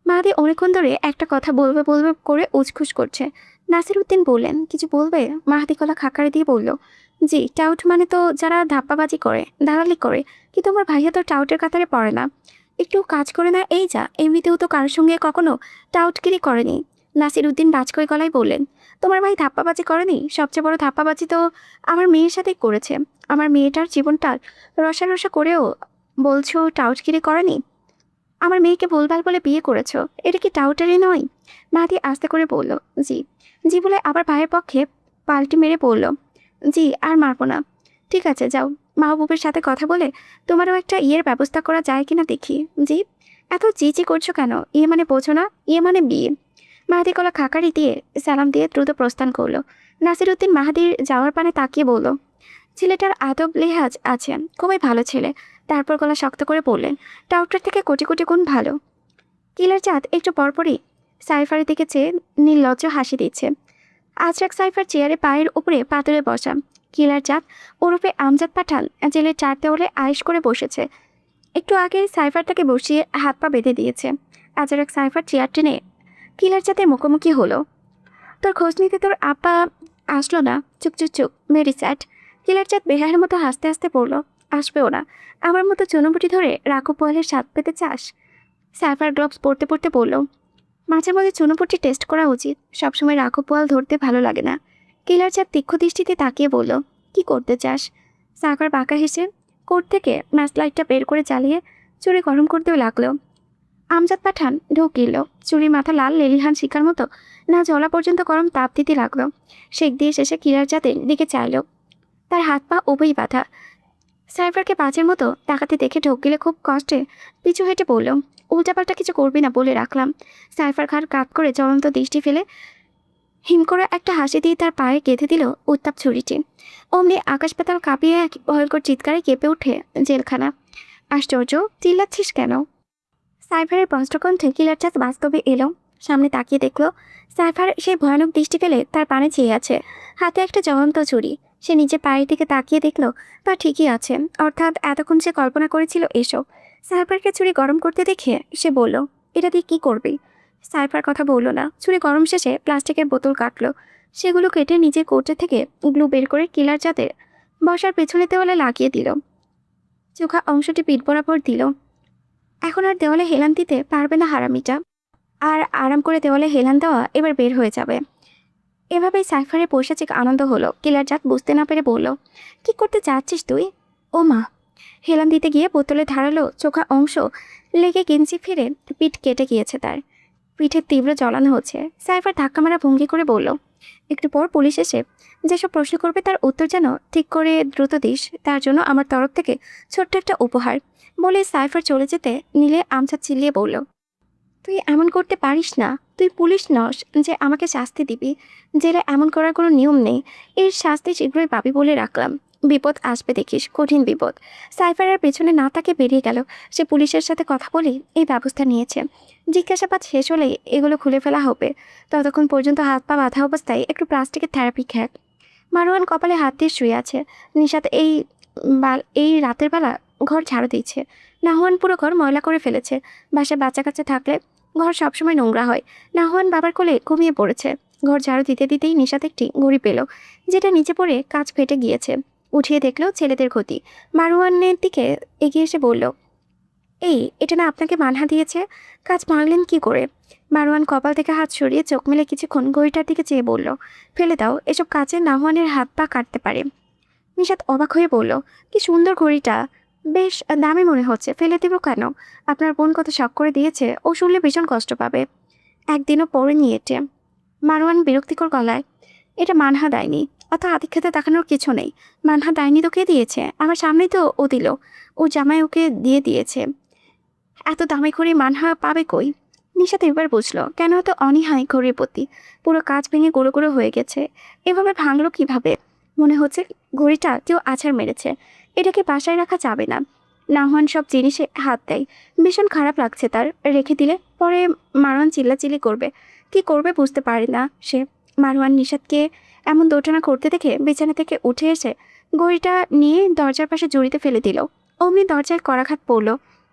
মাহাতি অনেকক্ষণ ধরে একটা কথা বলবে বলবে করে উচখুস করছে। নাসির উদ্দিন বললেন, কিছু বলবে? মাহাতি গলা খাকারে দিয়ে বলল, জি টাউট মানে তো যারা ধাপ্পাবাজি করে, দালালি করে, কিন্তু আমার ভাইয়া তো টাউটের কাতারে পড়ে না। একটু কাজ করে না এই যা, এমনিতেও তো কারোর সঙ্গে কখনো টাউটগিরি করেনি। নাসির উদ্দিন বাজকই গলায় বললেন, তোমার ভাই ধাপ্পাবাজি করেনি? সবচেয়ে বড় ধাপ্পাবাজি তো আমার মেয়ের সাথেই করেছে। আমার মেয়েটার জীবনটা রসা করেও বলছো টাউটগিরি করেনি? আমার মেয়েকে ভুলভাল বলে বিয়ে করেছো, এটা কি টাউটারি নয়? মাহাতি আস্তে করে বলল, জি। জি বলে আবার ভাইয়ের পক্ষে পাল্টি মেরে বলল, জি আর মারবো না। ঠিক আছে যাও, মাহবুবের সাথে কথা বলে তোমারও একটা ইয়ের ব্যবস্থা করা যায় কিনা দেখি। জি। এত জি করছো কেন? ইয়ে মানে বোঝো না, ইয়ে মানে বিয়ে। মাহাতি গলা খাকারি দিয়ে সালাম দিয়ে দ্রুত প্রস্থান করলো। নাসির উদ্দিন মাহাদির যাওয়ার পানে তাকিয়ে বলল, ছেলেটার আদব লেহাজ আছে, খুবই ভালো ছেলে। তারপর গলা শক্ত করে বললেন, টাউটার থেকে কোটি কোটি গুণ ভালো। কিলার চাঁদ একটু পরপরই সাইফারের দিকে চেয়ে নির্লজ্জ হাসি দিচ্ছে। আজরাক সাইফার চেয়ারে পায়ের উপরে পাথরে বসা। কিলার চাঁদ ওরফে আমজাদ পাঠান জেলের চার দেওয়ালে আয়েশ করে বসেছে। একটু আগে সাইফার তাকে বসিয়ে হাত পা বেঁধে দিয়েছে। আজরাক সাইফার চেয়ার টেনে কিলার চাঁদের মুখোমুখি হলো। তোর খোঁজ নিতে তোর আপা আসলো না? চুপ চুপ চুপ, ভেরি স্যাড। কিলার চাঁদ বেহারের মতো হাসতে হাসতে পড়ল, আসবেও না। আমার মতো চুনোপুটি ধরে রাখো পোয়ালের স্বাদ পেতে চাস? সাইফার গ্লোভস পরতে পরতে বলল, মাঝে মধ্যে চুনোপুটি টেস্ট করা উচিত, সবসময় রাখো পোয়াল ধরতে ভালো লাগে না। কিলার চাঁদ তীক্ষ্ণ দৃষ্টিতে তাকিয়ে বলল, কি করতে চাস? সাইফার বাঁকা হেসে কোর্ট থেকে ম্যাচ লাইটটা বের করে চালিয়ে চুরি গরম করতেও লাগলো। আমজাদ পাঠান ঢুকিল, চুরি মাথা লাল লেলিহান শিকার মতো না জলা পর্যন্ত গরম তাপ দিতে লাগলো। শেখ দিয়ে শেষে কিলার চাঁদের দিকে চাইল, তার হাত পা উভয়ই বাঁধা। সাইফারকে পাঁচের মতো তাকাতে দেখে ঢোকিলে খুব কষ্টে পিছু হেঁটে বলল, উল্টাপাল্টা কিছু করবি না বলে রাখলাম। সাইফার ঘাড় কাত করে জ্বলন্ত দৃষ্টি ফেলে হিম করে একটা হাসি দিয়ে তার পায়ে গেঁথে দিল উত্তাপ ছুরিটি। অমনি আকাশ পাতাল কাঁপিয়ে এক ভয়ঙ্কর চিৎকারে কেঁপে ওঠে জেলখানা। আশ্চর্য, চিল্লাচ্ছিস কেন? সাইফারের বজ্রকণ্ঠে কিলার চাঁদ বাস্তবে এলো। সামনে তাকিয়ে দেখলো সাইফার সেই ভয়ানক দৃষ্টি ফেলে তার পানে চেয়ে আছে, হাতে একটা জ্বলন্ত ছুরি। সে নিজে পায়ের দিকে তাকিয়ে দেখলো পা ঠিকই আছে, অর্থাৎ এতক্ষণ সে কল্পনা করেছিল এসব। সাইফারকে ছুরি গরম করতে দেখে সে বলল, এটা দিয়ে কী করবি? সাইফার কথা বলল না। ছুরি গরম শেষে প্লাস্টিকের বোতল কাটলো, সেগুলো কেটে নিজের কোটে থেকে গ্লু বের করে কিলার চাঁদের বসার পেছনে দেওয়ালে লাগিয়ে দিল। চোখা অংশটি পিঠ বরাবর দিল। এখন আর দেওয়ালে হেলান দিতে পারবে না হারামিটা, আর আরাম করে দেওয়ালে হেলান দেওয়া এবার বের হয়ে যাবে। এভাবেই সাইফারের পৈশাচিক আনন্দ হলো। কিলার জাত বুঝতে না পেরে বলল, কি করতে চাচ্ছিস তুই? ও মা! হেলান দিতে গিয়ে বোতলে ধারালো চোখা অংশ লেগে গেঞ্জি ফিরে পিঠ কেটে গিয়েছে তার। পিঠের তীব্র জ্বলানো হচ্ছে। সাইফার ধাক্কা মারা ভঙ্গি করে বলল, একটু পর পুলিশ এসে যেসব প্রশ্ন করবে তার উত্তর যেন ঠিক করে দ্রুত দিস, তার জন্য আমার তরফ থেকে ছোট্ট একটা উপহার। বলে সাইফার চলে যেতে নিলে আমজাদ চিল্লিয়ে বলল, তুই এমন করতে পারিস না, তুই পুলিশ নস যে আমাকে শাস্তি দিবি। জেলে এমন করার কোনো নিয়ম নেই, এর শাস্তি শীঘ্রই পাবি বলে রাখলাম। বিপদ আসবে দেখিস, কঠিন বিপদ। সাইফারের পেছনে না তাকে বেরিয়ে গেল। সে পুলিশের সাথে কথা বলেই এই ব্যবস্থা নিয়েছে। জিজ্ঞাসাবাদ শেষ হলেই এগুলো খুলে ফেলা হবে। ততক্ষণ পর্যন্ত হাত পা বাঁধা অবস্থায় একটু প্লাস্টিকের থেরাপি খ্যাক। মারওয়ান কপালে হাত দিয়ে শুয়ে আছে। নিশাত এই রাতের বেলা ঘর ঝাড়ু দিচ্ছে। নাহওয়ান পুরো ঘর ময়লা করে ফেলেছে। বাসায় বাচ্চা কাচ্চা থাকলে ঘর সবসময় নোংরা হয়। নাহওয়ান বাবার কোলে ঘুমিয়ে পড়েছে। ঘর ঝাড়ু দিতে দিতেই নিশাত একটি ঘড়ি পেল, যেটা নিচে পড়ে কাঁচ ফেটে গিয়েছে। উঠিয়ে দেখলো ছেলেদের ক্ষতি। মারওয়ানের দিকে এগিয়ে এসে বলল, এটা না আপনাকে মানহা দিয়েছে? কাজ ভাঙলেন কি করে? মারওয়ান কপাল থেকে হাত সরিয়ে চোখ মেলে কিছুক্ষণ ঘড়িটার দিকে চেয়ে বলল, ফেলে দাও, এসব কাজে নাহওয়ানের হাত পা কাটতে পারে। নিশাত অবাক হয়ে বলল, কি সুন্দর ঘড়িটা। বেশ দামি মনে হচ্ছে, ফেলে দেবো কেন? আপনার বোন কত শখ করে দিয়েছে, ও শুনলে ভীষণ কষ্ট পাবে। একদিনও পরে নিয়ে এটে। মারওয়ান বিরক্তিকর গলায়, এটা মানহা দেয়নি, অত আদিক্ষেতে দেখানোর কিছু নেই। মানহা দেয়নি তো কে দিয়েছে? আমার সামনেই তো ও দিল, ও জামাই ওকে দিয়ে দিয়েছে। এত দামি ঘড়ি মানহা পাবে কই? নিশাত এবার বুঝলো কেন এত অনীহাই ঘড়ির প্রতি। পুরো কাজ ভেঙে গুঁড়ো গুঁড়ো হয়ে গেছে। এভাবে ভাঙলো কিভাবে? মনে হচ্ছে ঘড়িটা কেউ আছাড় মেরেছে। এটাকে বাসায় রাখা যাবে না। নাহওয়ান সব জিনিসে হাত দেয়। ভীষণ খারাপ লাগছে তার। রেখে দিলে পরে মারওয়ান চিল্লাচিল্লি করবে। কি করবে বুঝতে পারে না সে। মারওয়ান নিশাতকে এমন দোটানা করতে দেখে বিছানা থেকে উঠে এসে ঘড়িটা নিয়ে দরজার পাশে জড়িতে ফেলে দিল। অমনি দরজায় করাঘাত পড়ল।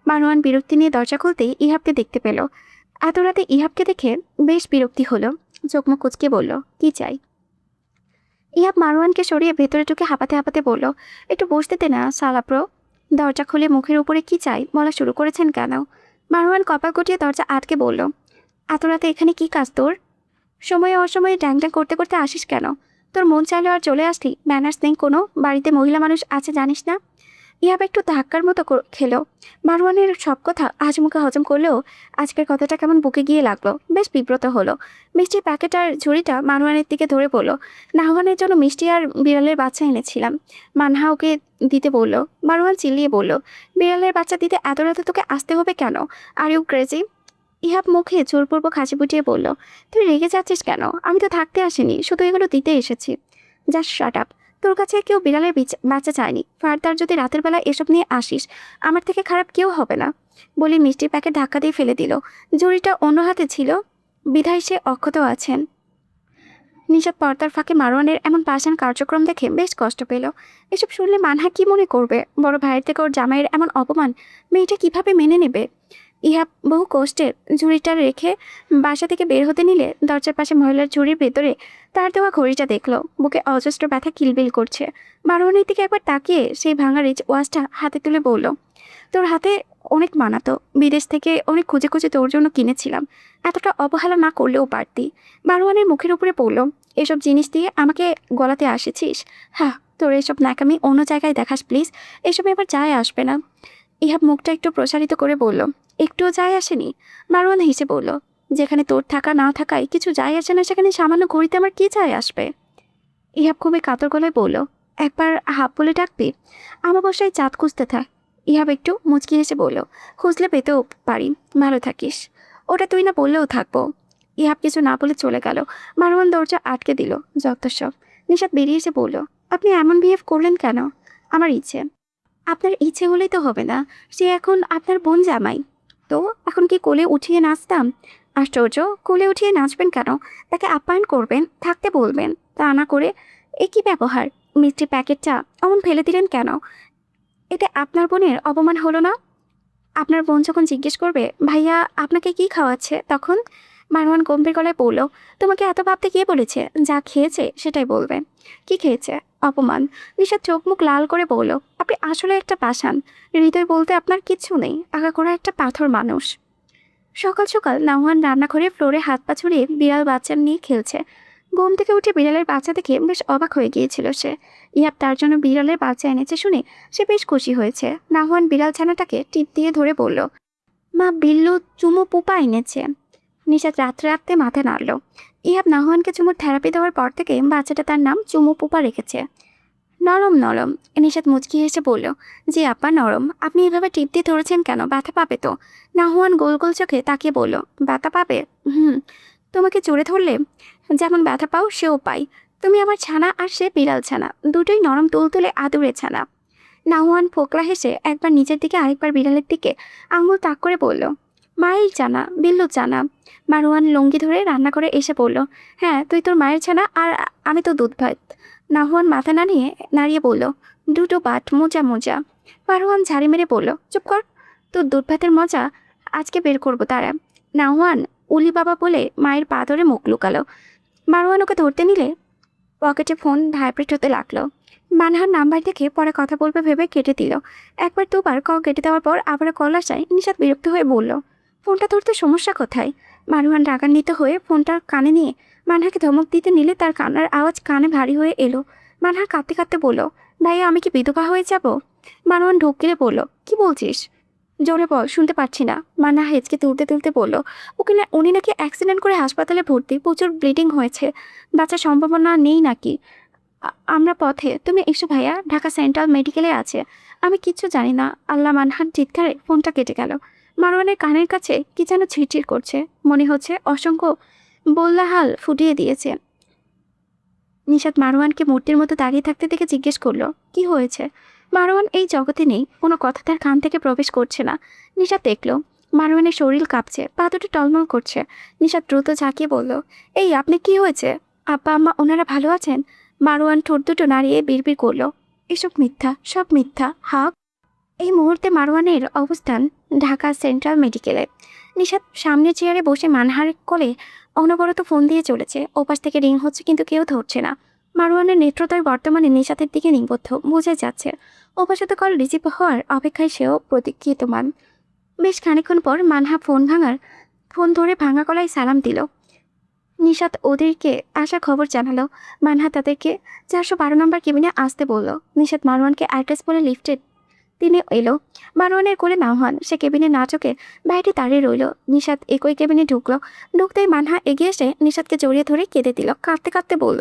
মারওয়ান বিরক্তি নিয়ে দরজা খুলতেই ইহাবকে দেখতে পেল। এত রাতে ইহাবকে দেখে বেশ বিরক্তি হলো। চোখ মুখ কুঁচকে বলল, কি চাই? ইহাব মারওয়ানকে সরিয়ে ভেতরে ঢুকে হাঁপাতে হাঁপাতে বলল, একটু বসতে দে না সালাপ্রো। দরজা খুলে মুখের উপরে কি চাই বলা শুরু করেছেন কেন? মারওয়ান কপাল গুটিয়ে দরজা আটকে বলল, এত রাতে এখানে কি কাজ তোর? সময়ে অসময়ে ড্যাং ড্যাং করতে করতে আসিস কেন? তোর মন চাইলো আর চলে আসলি? ম্যানার্স নেই কোনো? বাড়িতে মহিলা মানুষ আছে জানিস না? ইহাব একটু ধাক্কার মতো খেলো। মারওয়ানের সব কথা আজমুখে হজম করলেও আজকের কথাটা কেমন বুকে গিয়ে লাগলো। বেশ বিব্রত হলো। মিষ্টির প্যাকেট আর ঝুড়িটা মারওয়ানের দিকে ধরে বলল, নাহওয়ানের জন্য মিষ্টি আর বিড়ালের বাচ্চা এনেছিলাম। মানহা ওকে দিতে বলল। মারওয়ান চিল্লিয়ে বলল, বিড়ালের বাচ্চা দিতে এত রাতে তোকে আসতে হবে কেন? Are you crazy? ইহাব মুখে জোরপূর্বক হাসি ফুটিয়ে বলল, তুই রেগে যাচ্ছিস কেন? আমি তো থাকতে আসিনি, শুধু এগুলো দিতে এসেছি। Just shut up. তোর কাছে কেউ বিড়ালের বাচ্চা চায়নি। ফার্দার যদি রাতের বেলা এসব নিয়ে আসিস, আমার থেকে খারাপ কেউ হবে না। বলে মিষ্টির প্যাকেট ধাক্কা দিয়ে ফেলে দিল। জুড়িটা অন্য হাতে ছিল, বিধায় সে অক্ষত আছেন। নিশাত পর্দার ফাঁকে মারওয়ানের এমন পাষাণ কার্যক্রম দেখে বেশ কষ্ট পেল। এসব শুনলে মানহা কি মনে করবে? বড় ভাইয়ের থেকে ওর জামাইয়ের এমন অপমান মেয়েটা কিভাবে মেনে নেবে? ইহাব বহু কষ্টে ঝুড়িটা রেখে বাসা থেকে বের হতে নিলে দরজার পাশে মহিলার ঝুড়ির ভেতরে তার দেওয়া ঘড়িটা দেখলো। বুকে অজস্র ব্যথা কিলবিল করছে। মারওয়ানের দিকে একবার তাকিয়ে সেই ভাঙা রিচ ওয়াচটা হাতে তুলে বলল, তোর হাতে অনেক মানাতো। বিদেশ থেকে অনেক খুঁজে খুঁজে তোর জন্য কিনেছিলাম। এতটা অবহেলা না করলেও পারতি। মারওয়ানের মুখের উপরে পড়ল, এসব জিনিস দিয়ে আমাকে গলাতে আসেছিস? হ্যাঁ, তোর এসব ন্যাকামি অন্য জায়গায় দেখাস প্লিজ। এসব এবার যায় আসবে না। ইহাব মুখটা একটু প্রসারিত করে বলল, একটুও যায় আসেনি? মারওয়ান হেসে বলল, যেখানে তোর থাকা না থাকায় কিছু যায় আসে না, সেখানে সামান্য ঘড়িতে আমার কি যায় আসবে? ইহাব খুবই কাতর গলায় বলল, একবার হাফ বলে ডাকবি? আমাবস্যায় চাঁদ খুঁজতে থাক। ইহাব একটু মুচকি হেসে বলল, খুঁজলে পেতেও পারি। ভালো থাকিস। ওটা তুই না বললেও থাকবো। ইহাব কিছু না বলে চলে গেল। মারওয়ান দরজা আটকে দিল। যত্তসব। নিশাত বেরিয়ে এসে বলল, আপনি এমন বিহেভ করলেন কেন? আমার ইচ্ছে। আপনার ইচ্ছে হলেই তো হবে না। সে এখন আপনার বোন জামাই। তো এখন কি কোলে উঠিয়ে নাচতাম? আশ্চর্য, কোলে উঠিয়ে নাচবেন কেন? তাকে আপ্যায়ন করবেন, থাকতে বলবেন। তা না করে এ কি ব্যবহার? মিষ্টি প্যাকেটটা অমন ফেলে দিলেন কেন? এতে আপনার বোনের অপমান হলো না? আপনার বোন যখন জিজ্ঞেস করবে, ভাইয়া আপনাকে কি খাওয়াচ্ছে, তখন? মারওয়ান গম্ভীর গলায় বলল, তোমাকে এত ভাবতে কে বলেছে? যা খেয়েছে সেটাই বলবে। কি খেয়েছে? অপমান। নিশাদ চোখ মুখ লাল করে বলল, আপনি আসলে একটা পাষাণ। হৃদয় বলতে আপনার কিচ্ছু নেই। আগাগোড়া একটা পাথর মানুষ। সকাল সকাল নাওয়ান রান্নাঘরে ফ্লোরে হাত পা ছড়িয়ে বিড়াল বাচ্চা নিয়ে খেলছে। ঘুম থেকে উঠে বিড়ালের বাচ্চা দেখে বেশ অবাক হয়ে গিয়েছিল সে। ইয়াব তার জন্য বিড়ালের বাচ্চা এনেছে শুনে সে বেশ খুশি হয়েছে। নাওয়ান বিড়াল ছানাটাকে টিপ দিয়ে ধরে বলল, মা বিল্লু চুমু পুপা এনেছে। নিশাত রাত্রে রাত্রে মাথা নাড়ল। ইহাব নাহওয়ানকে চুমুর থেরাপি দেওয়ার পর থেকে বাচ্চাটা তার নাম চুমু পুপা রেখেছে। নরম নরম। নিশাত মুচকি হেসে বলল, জি আপা নরম। আপনি এভাবে টিপ দিয়ে ধরেছেন কেন? ব্যথা পাবে তো? নাহওয়ান গোল গোল চোখে তাকিয়ে বলল, ব্যথা পাবে? তোমাকে জোরে ধরলে যেমন ব্যথা পাও সেও পাই। তুমি আমার ছানা আর সে বিড়াল ছানা, দুটোই নরম তুলতুলে আদুরে ছানা। নাহওয়ান ফোকলা হেসে একবার নিচের দিকে আরেকবার বিড়ালের দিকে আঙুল তাক করে বলল, মায়ের ছানা, বিল্লু ছানা। মারওয়ান লুঙ্গি ধরে রান্না করে এসে বলল, হ্যাঁ তুই তোর মায়ের ছানা আর আমি তো দুধ ভাত। নাহওয়ান মাথা নাড়িয়ে বলল, দুটো বাট, মোজা মোজা। মারওয়ান ঝাড়ি মেরে বলল, চুপ কর। তোর দুধ ভাতের মজা আজকে বের করবো তারা। নাহওয়ান উলি বাবা বলে মায়ের পা ধরে মুখ লুকালো। মারওয়ান ওকে ধরতে নিলে পকেটে ফোন ভাইব্রেট হতে লাগলো। মানহার নাম্বার দেখে পরে কথা বলবে ভেবে কেটে দিল। একবার দুবার কল কেটে দেওয়ার পর আবারও কল আসায় নিশাত বিরক্ত হয়ে বলল, ফোনটা ধরতে সমস্যা কোথায়? মারওয়ান রাগান্বিত হয়ে ফোনটা কানে নিয়ে মানহাকে ধমক দিতে নিলে তার কান্নার আওয়াজ কানে ভারী হয়ে এলো। মানহা কাঁদতে কাঁদতে বলল, ভাইয়া আমি কি বিধবা হয়ে যাব? মারওয়ান ঢোক গিলে বলল, কি বলছিস? জোরে বল, শুনতে পারছি না। মান্না হেঁচকে তুলতে তুলতে বলল, উনি নাকি অ্যাক্সিডেন্ট করে হাসপাতালে ভর্তি, প্রচুর ব্লিডিং হয়েছে, বাঁচার সম্ভাবনা নেই নাকি। আমরা পথে, তুমি এসো ভাইয়া, ঢাকা সেন্ট্রাল মেডিকেলে আছে। আমি কিচ্ছু জানি না। আল্লাহ। মানহার চিৎকারে ফোনটা কেটে গেল। মারওয়ানের কানের কাছে কি যেন ছিটছিট করছে, মনে হচ্ছে অসংখ্য বল্লাহাল ফুটিয়ে দিয়েছে। নিশাত মারওয়ানকে মূর্তির মতো দাঁড়িয়ে থাকতে দেখে জিজ্ঞেস করলো, কি হয়েছে? মারওয়ান এই জগতে নেই, কোনো কথা তার কান থেকে প্রবেশ করছে না। নিশাত দেখলো মারওয়ানের শরীর কাঁপছে, পা দুটো টলমল করছে। নিশাত দ্রুত ঝাঁকিয়ে বলল, এই আপনি কি হয়েছে? আব্বা আম্মা ওনারা ভালো আছেন? মারওয়ান ঠোঁট দুটো নাড়িয়ে বিড়বিড় করলো, এসব মিথ্যা, সব মিথ্যা। হাক। এই মুহূর্তে মারওয়ানের অবস্থান ঢাকা সেন্ট্রাল মেডিকেলে। নিশাত সামনের চেয়ারে বসে মানহার কোলে অনবরত ফোন দিয়ে চলেছে। ওপাশ থেকে রিং হচ্ছে কিন্তু কেউ ধরছে না। মারওয়ানের নেত্রদ্বয় বর্তমানে নিশাতের দিকে নিবদ্ধ, বোঝাই যাচ্ছে। ওপাশে তো কল রিসিভ হওয়ার অপেক্ষায় সেও প্রতীক্ষিতমান। বেশ খানিকক্ষণ পর মানহা ফোন ধরে ভাঙা গলায় সালাম দিল। নিশাত ওদেরকে আসার খবর জানালো। মানহা তাদেরকে 412 নম্বর কেবিনে আসতে বলল। নিশাত মারওয়ানকে অ্যাড্রেস বলে লিফটে তিনি এলো। মারওয়ানের কোলে না হন, সে কেবিনে না চোখে বাইরে দাঁড়িয়ে রইল। নিশাত একই কেবিনে ঢুকলো। ঢুকতেই মানহা এগিয়ে এসে নিশাতকে জড়িয়ে ধরে কেঁদে দিল। কাঁদতে কাঁদতে বলল,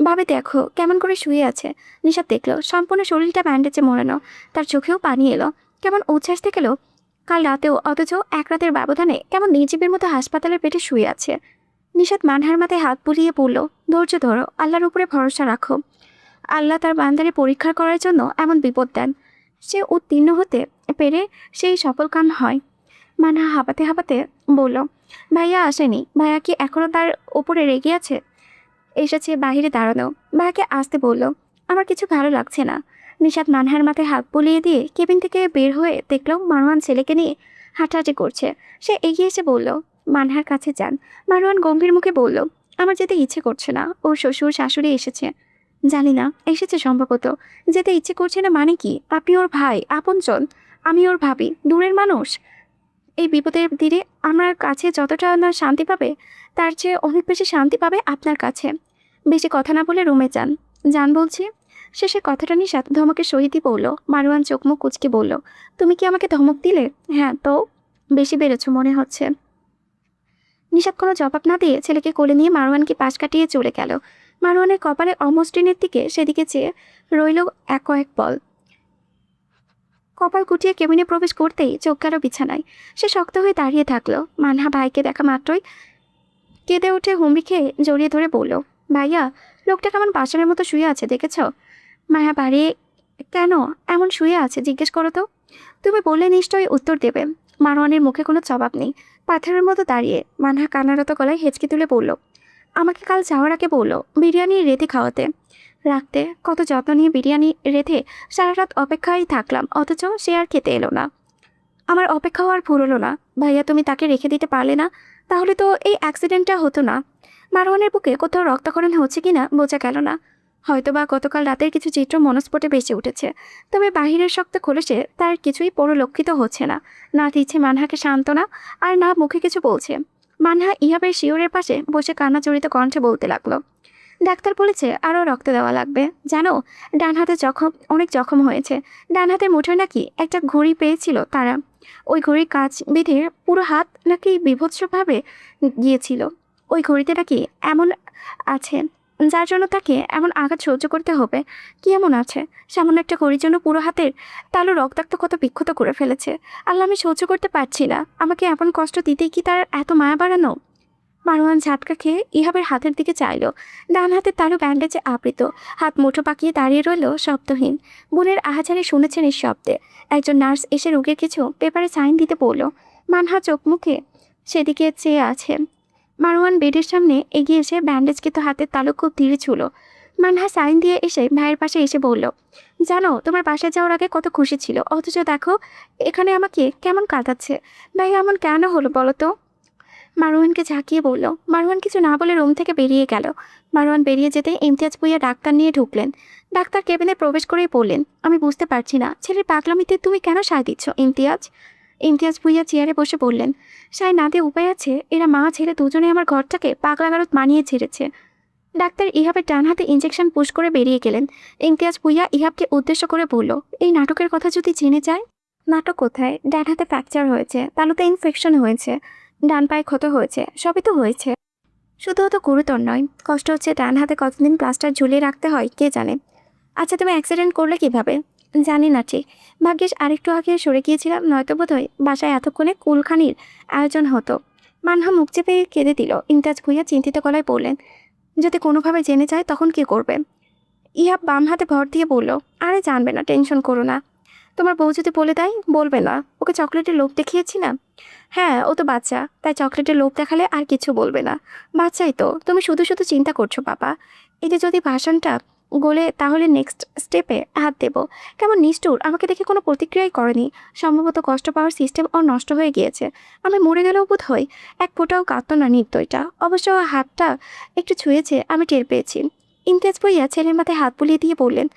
ভাবে দেখো কেমন করে শুয়ে আছে। নিশাত দেখলো সম্পূর্ণ শরীরটা ব্যান্ডেজে মোড়ানো, তার চোখেও পানি এলো। কেমন উচ্ছ্বাস থেকেলো কাল রাতেও, অথচ এক রাতের ব্যবধানে কেমন নির্জীবের মতো হাসপাতালের পেটে শুয়ে আছে। নিশাত মানহার মাথায় হাত বুলিয়ে বলল, ধৈর্য ধরো, আল্লাহর উপরে ভরসা রাখো। আল্লাহ তার বান্দারে পরীক্ষা করার জন্য এমন বিপদ দেন, সে উত্তীর্ণ হতে পেরে সেই সফল কাম হয়। মানহা হাঁপাতে হাঁপাতে বলল, ভাইয়া আসেনি? ভাইয়া কি এখনও তার ওপরে রেগে আছে? এসেছে বাহিরে দাঁড়ানো। ভাইয়াকে আসতে বলল, আমার কিছু ভালো লাগছে না। নিশাত মানহার মাথায় হাত বুলিয়ে দিয়ে কেবিন থেকে বের হয়ে দেখল মারওয়ান ছেলেকে নিয়ে হাঁটাহাঁটি করছে। সে এগিয়ে এসে বলল, মানহার কাছে যান। মারওয়ান গম্ভীর মুখে বলল, আমার যেতে ইচ্ছে করছে না। ওর শ্বশুর শাশুড়ি এসেছে। জানি না, এসেছে সম্ভবত। যেতে ইচ্ছে করছে না মানে কি? আপনি ওর ভাই, আপনজন। আমি ওর ভাবি, দূরের মানুষ। এই বিপদের দিনে আমার কাছে যতটা না শান্তি পাবে, তার চেয়ে অনেক বেশি শান্তি পাবে আপনার কাছে। বেশি কথা না বলে রুমে যান। যান বলছি। শেষে কথাটা নিশাত ধমকের সহিতই বলল। মারওয়ান চোখ মুখ কুঁচকে বলল, তুমি কি আমাকে ধমক দিলে? হ্যাঁ তো, বেশি বেড়েছ মনে হচ্ছে। নিশাত কোনো জবাব না দিয়ে ছেলেকে কোলে নিয়ে মারওয়ানকে পাশ কাটিয়ে চলে গেল। মারওয়ানের কপালে অমসৃণের দিকে সেদিকে চেয়ে রইল কয়েক পল। কপাল গুটিয়ে কেবিনে প্রবেশ করতেই চোখ গেল বিছানায়। সে শক্ত হয়ে দাঁড়িয়ে থাকলো। মানহা ভাইকে দেখা মাত্রই কেঁদে উঠে হুমড়ি খেয়ে জড়িয়ে ধরে বলল, ভাইয়া, লোকটা কেমন পাষাণের মতো শুয়ে আছে দেখেছ? মায়া বাড়িয়ে, কেন এমন শুয়ে আছে জিজ্ঞেস করো তো। তুমি বললে নিশ্চয়ই উত্তর দেবে। মারওয়ানের মুখে কোনো জবাব নেই, পাথরের মতো দাঁড়িয়ে। মানহা কান্নারত গলায় হেঁচকি তুলে বলল, আমাকে কাল যাওয়ার আগে বললো বিরিয়ানি রেঁধে খাওয়াতে রাখতে। কত যত্ন নিয়ে বিরিয়ানি রেঁধে সারা রাত অপেক্ষায় থাকলাম, অথচ সে আর খেতে এলো না। আমার অপেক্ষাও আর ফুরলো না। ভাইয়া, তুমি তাকে রেখে দিতে পারলে না? তাহলে তো এই অ্যাক্সিডেন্টটা হতো না। মারওয়ানের বুকে কোথাও রক্তক্ষরণ হচ্ছে কিনা বোঝা গেল না। হয়তোবা গতকাল রাতের কিছু চিত্র মনস্ফোটে বেঁচে উঠেছে, তবে বাহিরের শক্ত খোলসে তার কিছুই পরিলক্ষিত হচ্ছে না। না দিচ্ছে মানহাকে সান্ত্বনা, আর না মুখে কিছু বলছে। মানহা ইহাবের শিওরের পাশে বসে কান্নাজড়িত কণ্ঠে বলতে লাগলো, ডাক্তার বলেছে আরও রক্ত দেওয়া লাগবে। জানো, ডান হাতে অনেক জখম হয়েছে। ডান হাতের মুঠোয় নাকি একটা ঘড়ি পেয়েছিল তারা। ওই ঘড়ির কাজ বেঁধে পুরো হাত নাকি বিভৎসভাবে গিয়েছিল। ওই ঘড়িতে নাকি এমন আছে যার জন্য তাকে এমন আঘাত সহ্য করতে হবে। কি এমন আছে? সামান্য একটা ঘড়ির জন্য পুরো হাতের তালু রক্তাক্ত কত বিক্ষত করে ফেলেছে। আল্লাহ, আমি সহ্য করতে পারছি না। আমাকে এমন কষ্ট দিতেই কি তার এত মায়া বাড়ানো? মারওয়ান ঝাটকা খেয়ে ইহাবের হাতের দিকে চাইল। ডান হাতের তালু ব্যান্ডেজে আবৃত, হাত মুঠো পাকিয়ে দাঁড়িয়ে রইল শব্দহীন। বোনের আহাজারে শুনেছেন এই শব্দে। একজন নার্স এসে রোগীর কিছু পেপারে সাইন দিতে বলল। মানহা চোখ মুখে সেদিকে চেয়ে আছে। মারওয়ান বেডের সামনে এগিয়ে এসে ব্যান্ডেজকৃত হাতের তালু খুব ধীরে ছুল। মানহা সাইন দিয়ে এসে ভাইয়ের পাশে এসে বলল, জানো, তোমার বাসায় যাওয়ার আগে কত খুশি ছিল, অথচ দেখো এখানে আমাকে কেমন কাঁদাচ্ছে। ভাই, এমন কেন হলো বলো তো? মারওয়ানকে ঝাঁকিয়ে বলল। মারওয়ান কিছু না বলে রুম থেকে বেরিয়ে গেল। মারওয়ান বেরিয়ে যেতে ইমতিয়াজ ভুঁইয়া ডাক্তার নিয়ে ঢুকলেন। ডাক্তার কেবিনে প্রবেশ করেই বললেন, আমি বুঝতে পারছি না ছেলের পাগলামিতে তুমি কেন সায় দিচ্ছ ইমতিয়াজ। ইমতিয়াজ ভুঁইয়া চেয়ারে বসে বললেন, সায় না দিয়ে উপায় আছে? এরা মা ছেলে দুজনে আমার ঘরটাকে পাগলাগারদ মানিয়ে ছেড়েছে। ডাক্তার ইহাবের ডান হাতে ইঞ্জেকশন পুশ করে বেরিয়ে গেলেন। ইমতিয়াজ ভুইয়া ইহাবকে উদ্দেশ্য করে বলল, এই নাটকের কথা যদি জেনে যায়। নাটক কোথায়? ডান হাতে ফ্র্যাকচার হয়েছে, তালুতে ইনফেকশন হয়েছে, ডান পায়ে ক্ষত হয়েছে, সবই তো হয়েছে। শুধু তো গুরুতর নয়, কষ্ট হচ্ছে ডান হাতে কতদিন প্লাস্টার ঝুলিয়ে রাখতে হয় কে জানে। আচ্ছা তুমি অ্যাক্সিডেন্ট করলে কিভাবে? জানি না ঠিক, ভাগ্যিস আরেকটু আগে সরে গিয়েছিলাম, নয়তো বোধহয় বাসায় এতক্ষণে কুলখানির আয়োজন হতো। মানহা মুখ চেপে কেঁদে দিল। ইমতিয়াজ ভুইয়া চিন্তিত গলায় বললেন, যদি কোনোভাবে জেনে যায় তখন কি করবে? ইহাব বাম হাতে ভর দিয়ে বলল, আরে জানবে না, টেনশন করো না। তোমার বউ যদি বলে দেয়? বলবে না, ওকে চকলেটের লোভ দেখিয়েছি না। হ্যাঁ ও তো বাচ্চা, তাই চকলেটের লোভ দেখালে আর কিছু বলবে না। বাচ্চাই তো, তুমি শুধু শুধু চিন্তা করছো বাবা। এতে যদি ভাষণটা গলে তাহলে নেক্সট স্টেপে হাত দেব। কেমন নিষ্ঠুর, আমাকে দেখে কোনো প্রতিক্রিয়াই করেনি। সম্ভবত কষ্ট পাওয়ার সিস্টেম ওর নষ্ট হয়ে গিয়েছে। আমি মরে গেলেও বোধ হয় এক ফোঁটাও কাঁদত না নির্দয়টা। অবশ্য হাতটা একটু ছুঁয়েছে, আমি টের পেয়েছি। ইমতিয়াজ ভুইয়া ছেলের মাথায় হাত বুলিয়ে দিয়ে বললেন,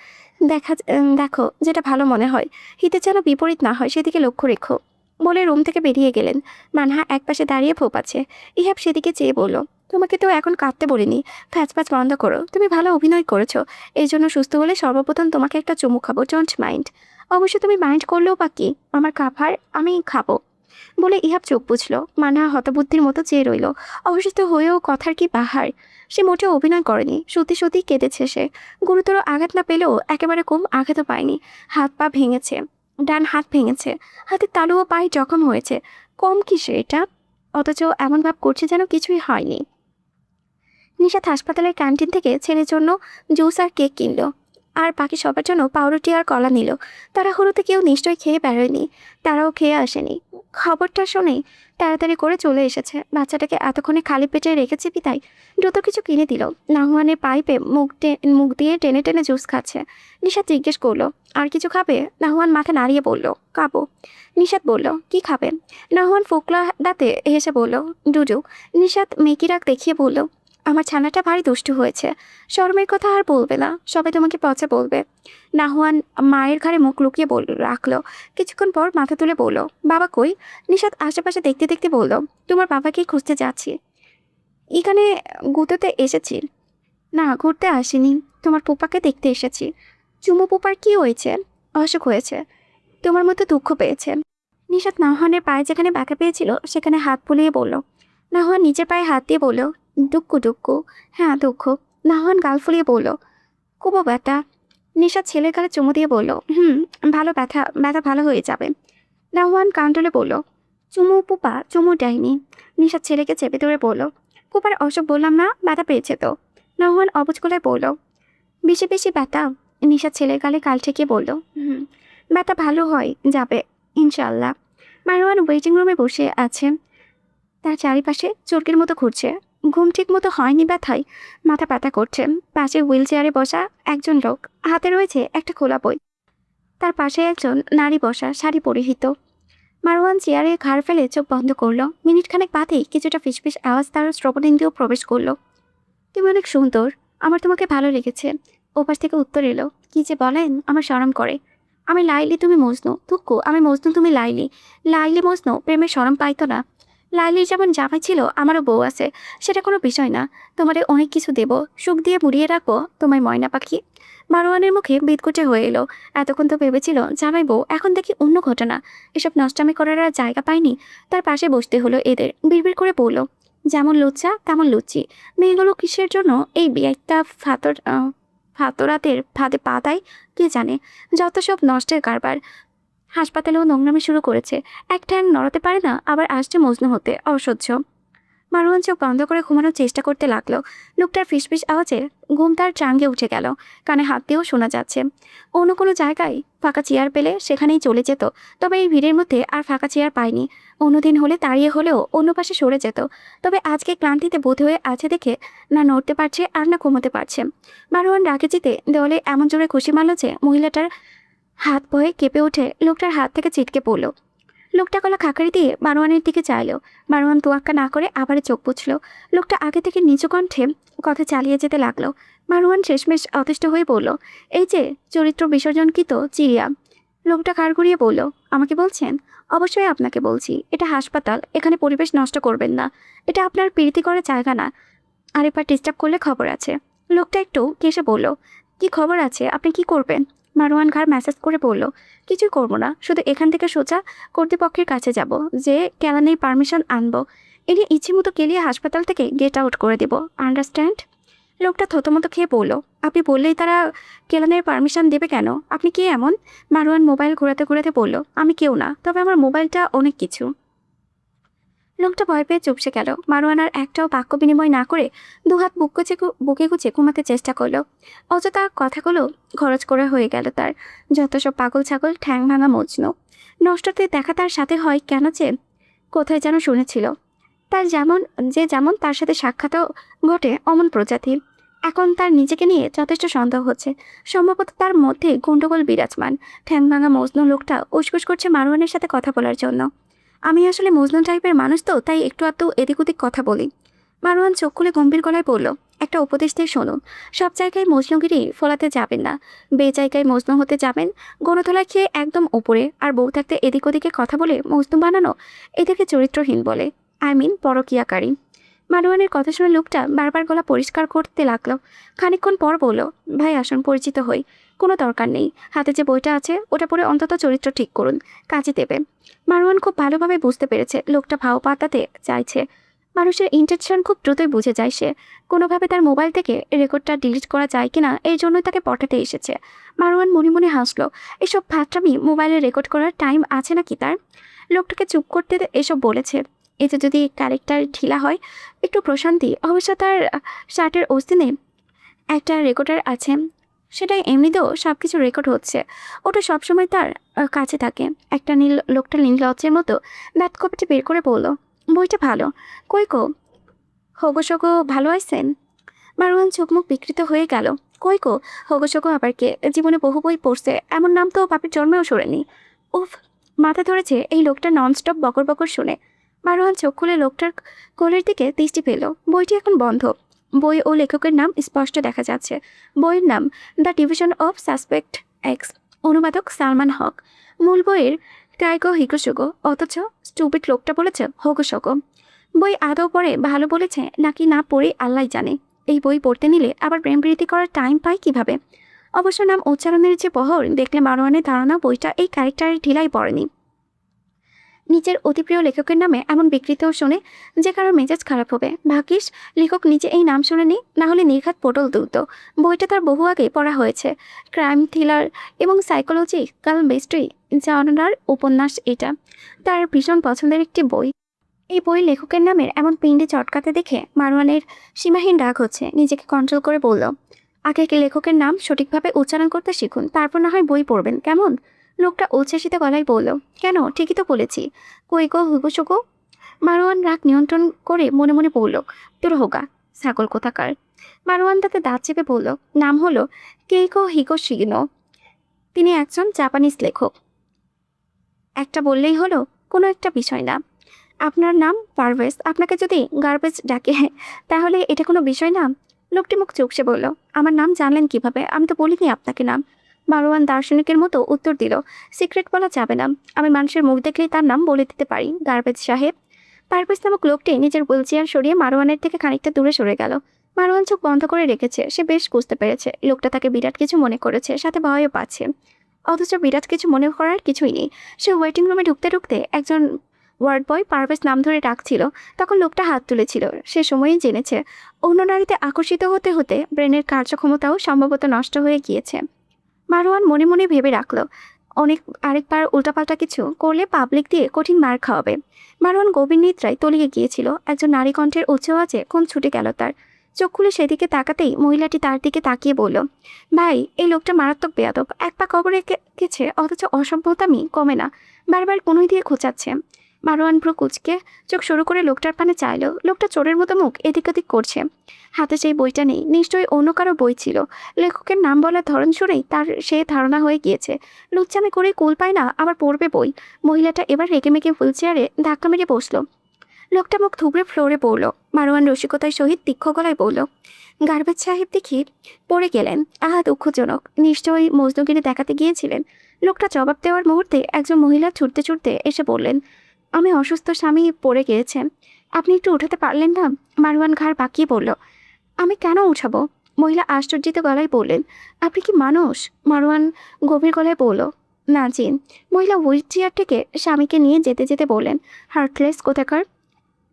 দেখো যেটা ভালো মনে হয়, হিতে যেন বিপরীত না হয় সেদিকে লক্ষ্য রেখো। বলে রুম থেকে বেরিয়ে গেলেন। মানহা একপাশে দাঁড়িয়ে ফোপাচ্ছে। ইহাব সেদিকে চেয়ে বলল, তোমাকে তো এখন কাঁদতে বলিনি, ফ্যাচপ্যাচ বন্ধ করো। তুমি ভালো অভিনয় করেছো, এই জন্য সুস্থ হলে সর্বপ্রথম তোমাকে একটা চুমু খাবো, ডোন্ট মাইন্ড। অবশ্য তুমি মাইন্ড করলেও বা কি, আমার খাবার আমি খাবো। বলে ইহাব চোখ বুঝল। মানহা হতবুদ্ধির মতো চেয়ে রইল। অবশিষ্ট হয়েও কথার কি বাহার। সে মোটেও অভিনয় করেনি, সত্যি সত্যি কেঁদেছে সে। গুরুতর আঘাত না পেলেও একেবারে কম আঘাতও পায়নি। হাত পা ভেঙেছে, ডান হাত ভেঙেছে, হাতের তালু ও পায়ে জখম হয়েছে। কম কিসে এটা? অথচ এমন ভাব করছে যেন কিছুই হয়নি। নিশাত হাসপাতালের ক্যান্টিন থেকে ছেলের জন্য জুস আর কেক কিনলো, আর বাকি সবার জন্য পাউরুটি আর কলা নিল। তাড়াহুড়োতে কেউ নিশ্চয়ই খেয়ে বেরোয়নি, তারাও খেয়ে আসেনি। খবরটা শুনেই তাড়াতাড়ি করে চলে এসেছে। বাচ্চাটাকে এতক্ষণে খালি পেটে রেখেছে পিতাই দ্রুত কিছু কিনে দিল। নাহুয়ানের পাইপে মুখ দিয়ে টেনে টেনে জুস খাচ্ছে। নিশাত জিজ্ঞেস করলো, আর কিছু খাবে? নাহুয়ান মাথা নাড়িয়ে বলল, খাবো। নিশাত বলল, কি খাবেন? নাহুয়ান ফোকলা দাঁতে হেসে বলল, ডুডু। নিশাত মেকি রাগ দেখিয়ে বলল, আমার ছানাটা ভারী দুষ্টু হয়েছে, শরমের কথা আর বলবে না, সবাই তোমাকে পচা বলবে। নাহুয়ান মায়ের ঘাড়ে মুখ লুকিয়ে রাখলো। কিছুক্ষণ পর মাথা তুলে বলল, বাবা কই? নিশাত আশেপাশে দেখতে দেখতে বলল, তোমার বাবাকেই খুঁজতে যাচ্ছি। এখানে গুঁতোতে এসেছি। না, ঘুরতে আসিনি, তোমার পুপাকে দেখতে এসেছি। চুমু পুপার কি হয়েছে? অসুখ হয়েছে, তোমার মতো দুঃখ পেয়েছে। নিশাত নাহুয়ানের পায়ে যেখানে ব্যথা পেয়েছিল সেখানে হাত বুলিয়ে বলল। নাহুয়ান নিচের পায়ে হাত দিয়ে বলল, দুঃখ দুঃখ। হ্যাঁ দুঃখ। নাহুয়ান গাল ফুলিয়ে বলল, খুবও ব্যথা। নিশাত ছেলের গালে চুমু দিয়ে বলল, ভালো, ব্যথা ব্যথা ভালো হয়ে যাবে। নাহুয়ান কান তুলে বলল, চুমু পুপা চুমু দেয়নি। নিশাত ছেলেকে চেপে ধরে বলল, পুপার অসুখ বললাম না, ব্যথা পেয়েছে তো। নাহুয়ান অবুজ গলায় বলল, বেশি বেশি ব্যথা? নিশাত ছেলের গালে কাল ঠেকিয়ে বলল, ব্যথা ভালো হয় যাবে ইনশাল্লাহ। মারওয়ান ওয়েটিং রুমে বসে আছে, তার চারিপাশে চোরকের মতো ঘুরছে। ঘুম ঠিক মতো হয়নি ব্যথায় মাথা ব্যথা করছে। পাশে হুইল চেয়ারে বসা একজন লোক, হাতে রয়েছে একটা খোলা বই। তার পাশে একজন নারী বসা, শাড়ি পরিহিত। মারওয়ান চেয়ারে ঘাড় ফেলে চোখ বন্ধ করলো। মিনিটখানেক বাদেই কিছুটা ফিসফিস আওয়াজ তার শ্রবণেন্দ্রিয় প্রবেশ করলো। তুমি অনেক সুন্দর, আমার তোমাকে ভালো লেগেছে। ওপাশ থেকে উত্তর এলো, কি যে বলেন, আমার শরম করে। আমি লাইলি, তুমি মজনু। তুক্কু, আমি মজনু, তুমি লাইলি। লাইলি মজনু প্রেমের শরম পাইতো না। লাইলির যেমন জামাই ছিল, আমারও বউ আছে, সেটা কোনো বিষয় না। তোমারে অনেক কিছু দেব, সুখ দিয়ে মুড়িয়ে রাখবো তোমায় ময়না পাখি। মারওয়ানের মুখে বিদকুটে হয়ে এলো। এতক্ষণ তো ভেবেছিল জামাই বউ, এখন দেখি অন্য ঘটনা। এসব নষ্টামি করার আর জায়গা পায়নি, তার পাশে বসতে হলো এদের। বিড়বিড় করে বলল, যেমন লুচ্চা তেমন লুচ্চি। মেয়েগুলো কিসের জন্য এই একটা ফাতরাতের ফাঁদে পা দেয় কে জানে। যত সব নষ্টের কারবার। হাসপাতালেও নোংরামি শুরু করেছে, এক ঠ্যাং নড়াতে পারে না, আবার আসছে মজনু হতে। অসহ্য। মারওয়ান চোখ বন্ধ করে ঘুমানোর চেষ্টা করতে লাগলো। লোকটার ফিসফিস আওয়াজে ঘুম তার চাঙ্গে উঠে গেল। কানে হাত দিয়েও শোনা যাচ্ছে। অন্য কোনো জায়গায় ফাঁকা চেয়ার পেলে সেখানেই চলে যেত, তবে এই ভিড়ের মধ্যে আর ফাঁকা চেয়ার পায়নি। অন্যদিন হলে দাঁড়িয়ে হলেও অন্য পাশে সরে যেত, তবে আজকে ক্লান্তিতে বোধ হয়ে আছে দেখে না নড়তে পারছে আর না ঘুমোতে পারছে। মারওয়ান রাগে জিতে দেওয়ালে এমন জোরে খুশি মারল যে মহিলাটার হাত ভয়ে কেঁপে উঠে লোকটার হাত থেকে ছিটকে পড়ল। লোকটা গলা খাকারি দিয়ে মারওয়ানের দিকে চাইল। মারওয়ান তোয়াক্কা না করে আবারও চোখ বুঝল। লোকটা আগে থেকে নিচু কণ্ঠে কথা চালিয়ে যেতে লাগলো। মারওয়ান শেষমেশ অতিষ্ঠ হয়ে বলল, এই যে চরিত্র বিসর্জনকৃত চিড়িয়া। লোকটা ঘাড় ঘুরিয়ে বলল, আমাকে বলছেন? অবশ্যই আপনাকে বলছি, এটা হাসপাতাল, এখানে পরিবেশ নষ্ট করবেন না। এটা আপনার প্রীতি করার জায়গা না, আরেকবার ডিস্টার্ব করলে খবর আছে। লোকটা একটু কেসে বলল, কি খবর আছে, আপনি কি করবেন? মারওয়ান ঘাড় ম্যাসেজ করে বলল, কিছুই করবো না, শুধু এখান থেকে সোজা কর্তৃপক্ষের কাছে যাব, যে কেলানির পারমিশন আনবো, এনে ইচ্ছে মতো কেলিয়ে হাসপাতাল থেকে গেট আউট করে দেব, আন্ডারস্ট্যান্ড? লোকটা থতমত খেয়ে বলল, আপনি বললেই তারা কেলানের পারমিশন দেবে কেন? আপনি কি এমন? মারওয়ান মোবাইল ঘোরাতে ঘোরাতে বলল, আমি কেউ না, তবে আমার মোবাইলটা অনেক কিছু। লোকটা ভয় পেয়ে চুপসে গেল। মারওয়ান আর একটাও বাক্য বিনিময় না করে দুহাত বুকে গুছে ঘুমাতে চেষ্টা করলো। অযথা কথাগুলো খরচ করে হয়ে গেল তার। যত সব পাগল ছাগল ঠ্যাং ভাঙা মজনু। নষ্টতে দেখা তার সাথে হয় কেন যে কোথায় যেন শুনেছিল, তার যেমন তার সাথে সাক্ষাৎও ঘটে অমন প্রজাতি। এখন তার নিজেকে নিয়ে যথেষ্ট সন্দেহ হচ্ছে। সম্ভবত তার মধ্যে গন্ডগোল বিরাজমান। ঠ্যাং ভাঙা মজনু লোকটা উসকুস করছে মারওয়ানের সাথে কথা বলার জন্য। আমি আসলে মজনু টাইপের মানুষ তো, তাই একটু আধটু এদিক ওদিক কথা বলি। মারওয়ান চোখ খুলে গম্ভীর গলায় বলল, একটা উপদেশ দিয়ে শুনুন, সব জায়গায় মজনুগিরি ফলাতে যাবেন না। বে জায়গায় মজনু হতে যাবেন, গণতলা খেয়ে একদম ওপরে, আর বউ থাকতে এদিক ওদিকে কথা বলে মজনু বানানো, এদেরকে চরিত্রহীন বলে, পরকীয়াকারী। মারওয়ানের কথা শুনে লোকটা বারবার গলা পরিষ্কার করতে লাগলো। খানিকক্ষণ পর বলল, ভাই আসুন, পরিচিত হই। কোনো দরকার নেই, হাতে যে বইটা আছে ওটা পড়ে অন্তত চরিত্র ঠিক করুন, কাজে দেবে। মারওয়ান খুব ভালোভাবে বুঝতে পেরেছে লোকটা ভাও পাতাতে চাইছে। মানুষের ইন্টেনশন খুব দ্রুতই বুঝে যায় সে। কোনোভাবে তার মোবাইল থেকে রেকর্ডটা ডিলিট করা যায় কিনা এই জন্যই তাকে পটাতে এসেছে। মারওয়ান মনে মনে হাসলো। এসব ফাটরামি মোবাইলে রেকর্ড করার টাইম আছে নাকি তার? লোকটাকে চুপ করতে এসব বলেছে। এতে যদি ক্যারেক্টার ঢিলা হয়, একটু প্রশান্তি। অবশ্য তার শার্টের অস্তিনে একটা রেকর্ডার আছে, সেটাই এমনিতেও সব কিছু রেকর্ড হচ্ছে। ওটা সবসময় তার কাছে থাকে। লোকটা নির্লজ্জের মতো দাঁত কপিটি বের করে বলল, বইটা ভালো। কই কো হগো ভালো আছেন? মারওয়ান চোখমুখ বিকৃত হয়ে গেল। কই কো হগো আবার কে? জীবনে বহু বই পড়ছে, এমন নাম তো বাপের জন্মেও শোনেনি। উফ, মাথা ধরেছে এই লোকটা ননস্টপ বকর বকর শুনে। মারওয়ান চোখ খুলে লোকটার কোলের দিকে দৃষ্টি পেল। বইটি এখন বন্ধ। বই ও লেখকের নাম স্পষ্ট দেখা যাচ্ছে। বইয়ের নাম the division of suspect x, অনুবাদক সালমান হক। মূল বইয়ের টাইগো হিকোসুগো, অথচ স্টুপিড লোকটা বলেছে হোগোসগো। বই আদৌ পড়ে ভালো বলেছে নাকি না পড়ে আল্লাহ জানে। এই বই পড়তে নিলে আবার প্রেম প্রীতি করার টাইম পায় কিভাবে? অবশ্য নাম উচ্চারণের যে বহর দেখলে মারওয়ানের ধারণা বইটা এই ক্যারেক্টারের ঢিলাই পড়েনি। নিজের অতিপ্রিয় লেখকের নামে এমন বিকৃতিও শোনে যে কারোর মেজাজ খারাপ হবে। ভাগ্যিস লেখক নিজে এই নাম শুনেনি, না হলে নির্ঘাত পটল দ্রুত। বইটা তার বহু আগে পড়া হয়েছে। ক্রাইম থ্রিলার এবং সাইকোলজিক্যাল মিস্ট্রি জানার উপন্যাস এটা। তার ভীষণ পছন্দের একটি বই। এই বই লেখকের নামের এমন পিণ্ডে চটকাতে দেখে মারওয়ানের সীমাহীন রাগ হচ্ছে। নিজেকে কন্ট্রোল করে বলল, আগে লেখকের নাম সঠিকভাবে উচ্চারণ করতে শিখুন, তারপর না হয় বই পড়বেন, কেমন? লোকটা উচ্ছ্বাসিত গলায় বলল, কেন, ঠিকই তো বলেছি। কই গো হুগোসুগো? মারওয়ান রাগ নিয়ন্ত্রণ করে মনে মনে বলল, তোর হোগা, ছাগল কোথাকার। মারওয়ান তাতে দাঁত চেপে বলল, নাম হলো কেইকো হিগোশিনো। তিনি একজন জাপানিজ লেখক। একটা বললেই হলো, কোনো একটা বিষয় না। আপনার নাম পারভেজ, আপনাকে যদি গার্বেজ ডাকে তাহলে এটা কোনো বিষয় না? লোকটি মুখ চুপসে বলল, আমার নাম জানলেন কিভাবে? আমি তো বলিনি আপনাকে নাম। মারওয়ান দার্শনিকের মতো উত্তর দিল, সিক্রেট বলা যাবে না, আমি মানুষের মুখ দেখলেই তার নাম বলে দিতে পারি, গার্বেজ সাহেব। পারভেজ নামক লোকটি নিজের হুইল চেয়ার সরিয়ে মারওয়ানের থেকে খানিকটা দূরে সরে গেল। মারওয়ান চোখ বন্ধ করে রেখেছে। সে বেশ বুঝতে পেরেছে লোকটা তাকে বিরাট কিছু মনে করেছে, সাথে ভয়ও পাচ্ছে। অথচ বিরাট কিছু মনে করার কিছুই নেই। সে ওয়েটিং রুমে ঢুকতে ঢুকতে একজন ওয়ার্ড বয় পারভেজ নাম ধরে ডাকছিল, তখন লোকটা হাত তুলেছিল। সে সময়ই জেনেছে অন্য নারীতে আকর্ষিত হতে হতে ব্রেনের কার্যক্ষমতাও সম্ভবত নষ্ট হয়ে গিয়েছে। মারওয়ান মনে মনে ভেবে রাখলো, আরেকবার উল্টাপাল্টা কিছু করলে পাবলিক দিয়ে কঠিন মার খাওয়াবে। মারওয়ান গভীর নিদ্রায় তলিয়ে গিয়েছিল। একজন নারী কণ্ঠের উচ্চ আওয়াজে কোন ছুটে গেল তার। চোখ খুলে সেদিকে তাকাতেই মহিলাটি তার দিকে তাকিয়ে বলল, ভাই, এই লোকটা মারাত্মক বেয়াদব। এক পা কবরে গেছে, অথচ অসভ্যতামি কমে না, বারবার কনুই দিয়ে খোঁচাচ্ছে। মারওয়ান ভ্রু কুচকে চোখ শুরু করে লোকটার পানে চাইল। লোকটা চোরের মতো মুখ এদিক ওদিক করছে। হাতে সেই বইটা নেই, নিশ্চয়ই অন্য কারো বই ছিল। লেখকের নাম বলার ধরন শুনেই তার সে ধারণা হয়ে গিয়েছে লুচ্চামি করে কুল পায় না, আবার পড়বে বই। মহিলাটা এবার রেগে হুইল চেয়ারে ধাক্কা মেরে বসলো। লোকটা মুখ থুবড়ে ফ্লোরে পড়ল। মারওয়ান রসিকতার সহিত তীক্ষ্ণ গলায় বলল, গার্বেজ সাহেব দেখি পড়ে গেলেন, আহা দুঃখজনক, নিশ্চয়ই মজনুগিরি দেখাতে গিয়েছিলেন। লোকটা জবাব দেওয়ার মুহূর্তে একজন মহিলা ছুটতে ছুটতে এসে বললেন, আমি অসুস্থ, স্বামী পড়ে গিয়েছেন, আপনি একটু উঠাতে পারলেন না? মারওয়ান ঘাড় বাঁকিয়ে বলল, আমি কেন উঠাবো? মহিলা আশ্চর্যিত গলায় বললেন, আপনি কি মানুষ? মারওয়ান গভীর গলায় বলল, না জিন। মহিলা হুইল চেয়ার থেকে স্বামীকে নিয়ে যেতে যেতে বললেন, হার্টলেস কোথাকার।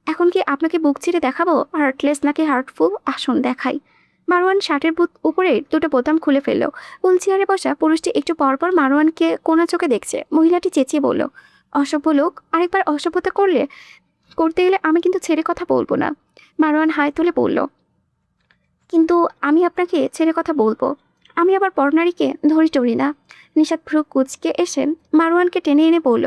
এখন কি আপনাকে বুক ছিঁড়ে দেখাবো হার্টলেস নাকি হার্টফুল? আসুন দেখাই। মারওয়ান শার্টের উপরে দুটো বোতাম খুলে ফেলল। হুইল চেয়ারে বসা পুরুষটি একটু পরপর মারওয়ানকে কোনা চোখে দেখছে। মহিলাটি চেঁচিয়ে বলল, অসভ্য লোক, আরেকবার অসভ্যতা করতে গেলে আমি কিন্তু ছেড়ে কথা বলবো না। মারওয়ান হাই তুলে বলল, কিন্তু আমি আপনাকে ছেড়ে কথা বলবো। আমি আবার পরনারীকে ধরি টরি না। নিশাত ভ্রু কুচকে এসে মারওয়ানকে টেনে এনে বলল,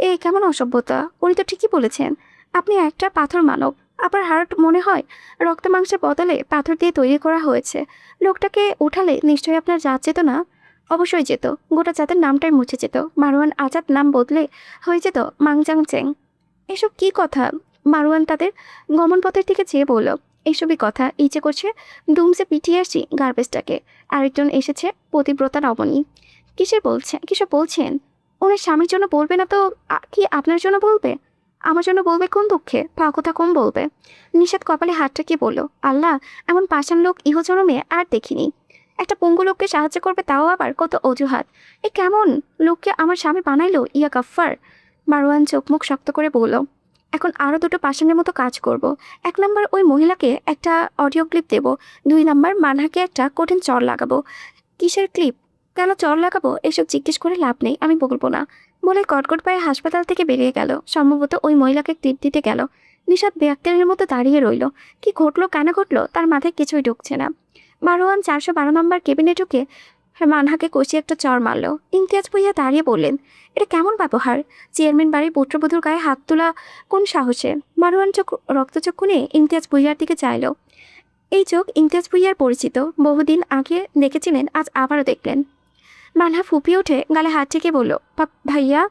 এ কেমন অসভ্যতা? উনি তো ঠিকই বলেছেন, আপনি একটা পাথর মানব। আপনার হার্ট মনে হয় রক্ত মাংসের বদলে পাথর দিয়ে তৈরি করা হয়েছে। লোকটাকে উঠালে নিশ্চয়ই আপনার জাত যেত না? অবশ্যই যেত, গোটা জাতের নামটাই মুছে যেত। মারওয়ান আজাদ নাম বদলে হয়ে যেত মাংজাং চেং। এসব কি কথা? মারওয়ান তাদের গমনপথের দিকে চেয়ে বলল, এইসবই কথা। ইচ্ছে করছে দুমসে পিটিয়ে আসি গার্বেজটাকে। আরেকজন এসেছে, পতিব্রতা রমণী। কিসব বলছেন? ওনার স্বামীর জন্য বলবে না তো কি আপনার জন্য বলবে? আমার জন্য বলবে কোন দুঃখে? কথা কম বলবে। নিষাদ কপালে হাত রেখে বলল, আল্লাহ, এমন পাষাণ লোক ইহজন্মে আর দেখিনি। একটা পঙ্গু লোককে সাহায্য করবে, তাও আবার কত অজুহাত। এ কেমন লোককে আমার স্বামী বানাইলো ইয়া গাফফার। মারওয়ান চোখ মুখ শক্ত করে বলল, এখন আরও দুটো পাষাণের মতো কাজ করব। 1 নম্বর, ওই মহিলাকে একটা অডিও ক্লিপ দেব। 2 নম্বর, মানহাকে একটা কঠিন চর লাগাবো। কিসের ক্লিপ? কেন চর লাগাবো এসব জিজ্ঞেস করে লাভ নেই, আমি বলবো না। বলে কটকট পায়ে হাসপাতাল থেকে বেরিয়ে গেল। সম্ভবত ওই মহিলাকে ক্লিপ দিতে গেল। নিশাদ বেয়াক্তের মতো দাঁড়িয়ে রইল। কি ঘটলো, কেন ঘটলো, তার মাথায় কিছুই ঢুকছে না। মারওয়ান 412 নম্বর কেবিনে ঢুকে মানহাকে কষিয়ে একটা চর মারল। ইমতিয়াজ ভুইয়া দাঁড়িয়ে বললেন, এটা কেমন ব্যবহার? চেয়ারম্যান বাড়ির পুত্রবধূর গায়ে হাত তোলা কোন সাহসে? মারওয়ান রক্তচক্ষু নিয়ে ইমতিয়াজ ভুইয়ার দিকে চাইল। এই চোখ ইমতিয়াজ ভুইয়ার পরিচিত, বহুদিন আগে দেখেছিলেন, আজ আবারও দেখলেন। মানহা ফুপিয়ে উঠে গালে হাত ঠেকে বলল, ভাইয়া।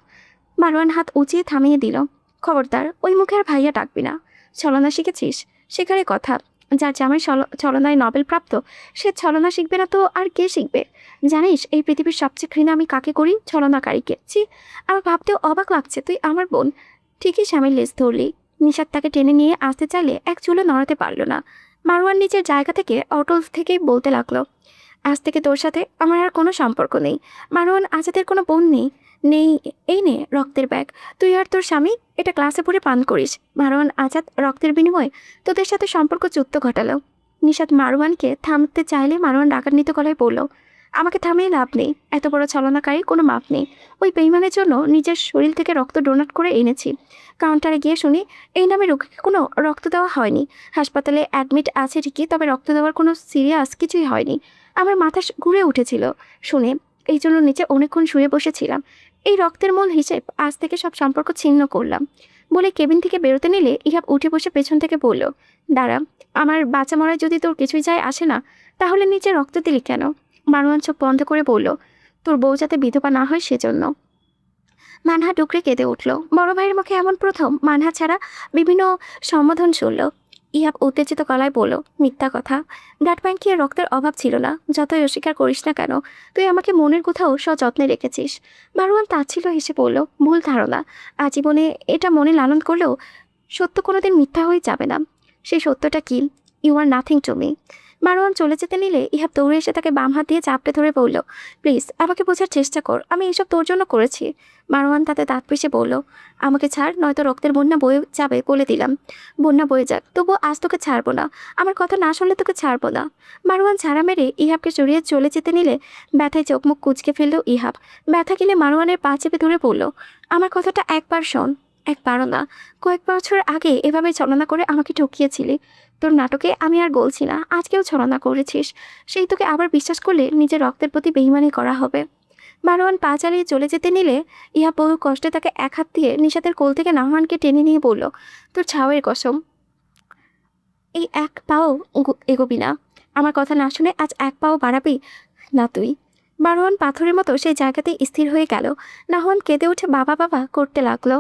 মারওয়ান হাত উঁচিয়ে থামিয়ে দিল। খবরদার, ওই মুখে আর ভাইয়া ডাকবি না। ছলনা শিখেছিস? শেখারে কথা। যার জামাই ছলনায় নোবেল প্রাপ্ত, সে ছলনা শিখবে না তো আর কে শিখবে? জানিস এই পৃথিবীর সবচেয়ে ঘৃণা আমি কাকে করি? ছলনাকারীকে। ছি, আমার ভাবতেও অবাক লাগছে তুই আমার বোন। ঠিকই স্বামীর লেজ ধরলি। নিশাদ তাকে টেনে নিয়ে আসতে চাইলে এক চুলো নড়াতে পারল না। মারওয়ান নিজের জায়গা থেকে অটল থেকেই বলতে লাগলো, আজ থেকে তোর সাথে আমার আর কোনো সম্পর্ক নেই। মারওয়ান আজাদের কোনো বোন নেই। নেই। এই নে রক্তের ব্যাগ, তুই আর তোর স্বামী এটা ক্লাসে পড়ে পান করিস। মারওয়ান আজাদ রক্তের বিনিময়ে তোদের সাথে সম্পর্ক চুক্ত ঘটালো। নিশাদ মারওয়ানকে থামতে চাইলে মারওয়ান ডাকান্বিত গলায় বলল, আমাকে থামিয়ে লাভ নেই। এত বড় ছলনাকারী কোনো মাপ নেই। ওই বেইমানের জন্য নিজের শরীর থেকে রক্ত ডোনেট করে এনেছি। কাউন্টারে গিয়ে শুনি এই নামে রোগীকে কোনো রক্ত দেওয়া হয়নি। হাসপাতালে অ্যাডমিট আছে ঠিকই, তবে রক্ত দেওয়ার কোনো সিরিয়াস কিছুই হয়নি। আমার মাথা ঘুরে উঠেছিল শুনে, এই জন্য নিচে অনেকক্ষণ শুয়ে বসেছিলাম। এই রক্তের মূল হিসেব আজ থেকে সব সম্পর্ক ছিন্ন করলাম। বলে কেবিন থেকে বেরোতে নিলে ইহাব উঠে বসে পেছন থেকে বলল, দাঁড়া, আমার বাঁচা মরায় যদি তোর কিছুই যায় আসে না, তাহলে নিচে রক্ত দিলি কেন? মারওয়ান চোখ বন্ধ করে বলল, তোর বউ যাতে বিধবা না হয় সেজন্য। মানহা ডুকরে কেঁদে উঠল। বড় ভাইয়ের মুখে এমন প্রথম। মানহা ছাড়া বিভিন্ন সম্বোধন শুনল। ইহাব উত্তেজিত গলায় বলল, মিথ্যা কথা। ব্লাড ব্যাংকে রক্তের অভাব ছিল না। যতই অস্বীকার করিস না কেন, তুই আমাকে মনের কোথাও সযত্নে রেখেছিস। মারওয়ান তাচ্ছিল্য হেসে বলল, ভুল ধারণা। আজীবনে এটা মনে লালন করলেও সত্য কোনোদিন মিথ্যা হয়ে যাবে না। সেই সত্যটা কি? You are nothing to me. Marwan চলে যেতে নিলে ইহাব দৌড়ে এসে তাকে বাম হাত দিয়ে চাপড়ে ধরে বলল, প্লিজ আমাকে বোঝার চেষ্টা কর, আমি এসব তোর জন্য করেছি। মারওয়ান তাতে দাঁত পিষে বলল, আমাকে ছাড়, নয়তো রক্তের বন্যা বয়ে যাবে বলে দিলাম। বন্যা বয়ে যাক, তবুও আজ তোকে ছাড়বো না। আমার কথা না শুনলে তোকে ছাড়বো না। মারওয়ান ছাড়া মেরে ইহাবকে সরিয়ে চলে যেতে নিলে ব্যথায় চোখ মুখ কুচকে ফেলল ইহাব। ব্যথা গেলে মারওয়ানের পা চেপে ধরে বলল, আমার কথাটা একবার শোন। একবারও না, কয়েক বছর আগে এভাবে ছলনা করে আমাকে ঠকিয়েছিলি। তোর নাটকে আমি আর বলছি না, আজকেও ছলনা করেছিস। সেই তোকে আবার বিশ্বাস করলে নিজের রক্তের প্রতি বেইমানি করা হবে। মারওয়ান পা চালিয়ে চলে যেতে নিলে ইহা বহু কষ্টে তাকে এক হাত দিয়ে নিশাতের কোল থেকে নাহওয়ানকে টেনে নিয়ে বলল, তোর ছাওয়ের কসম, এই এক পাও এগোবি না। আমার কথা না শুনে আজ এক পাও বাড়াবি না তুই। মারওয়ান পাথরের মতো সেই জায়গাতেই স্থির হয়ে গেল। নাহওয়ান কেঁদে উঠে বাবা বাবা করতে লাগলো।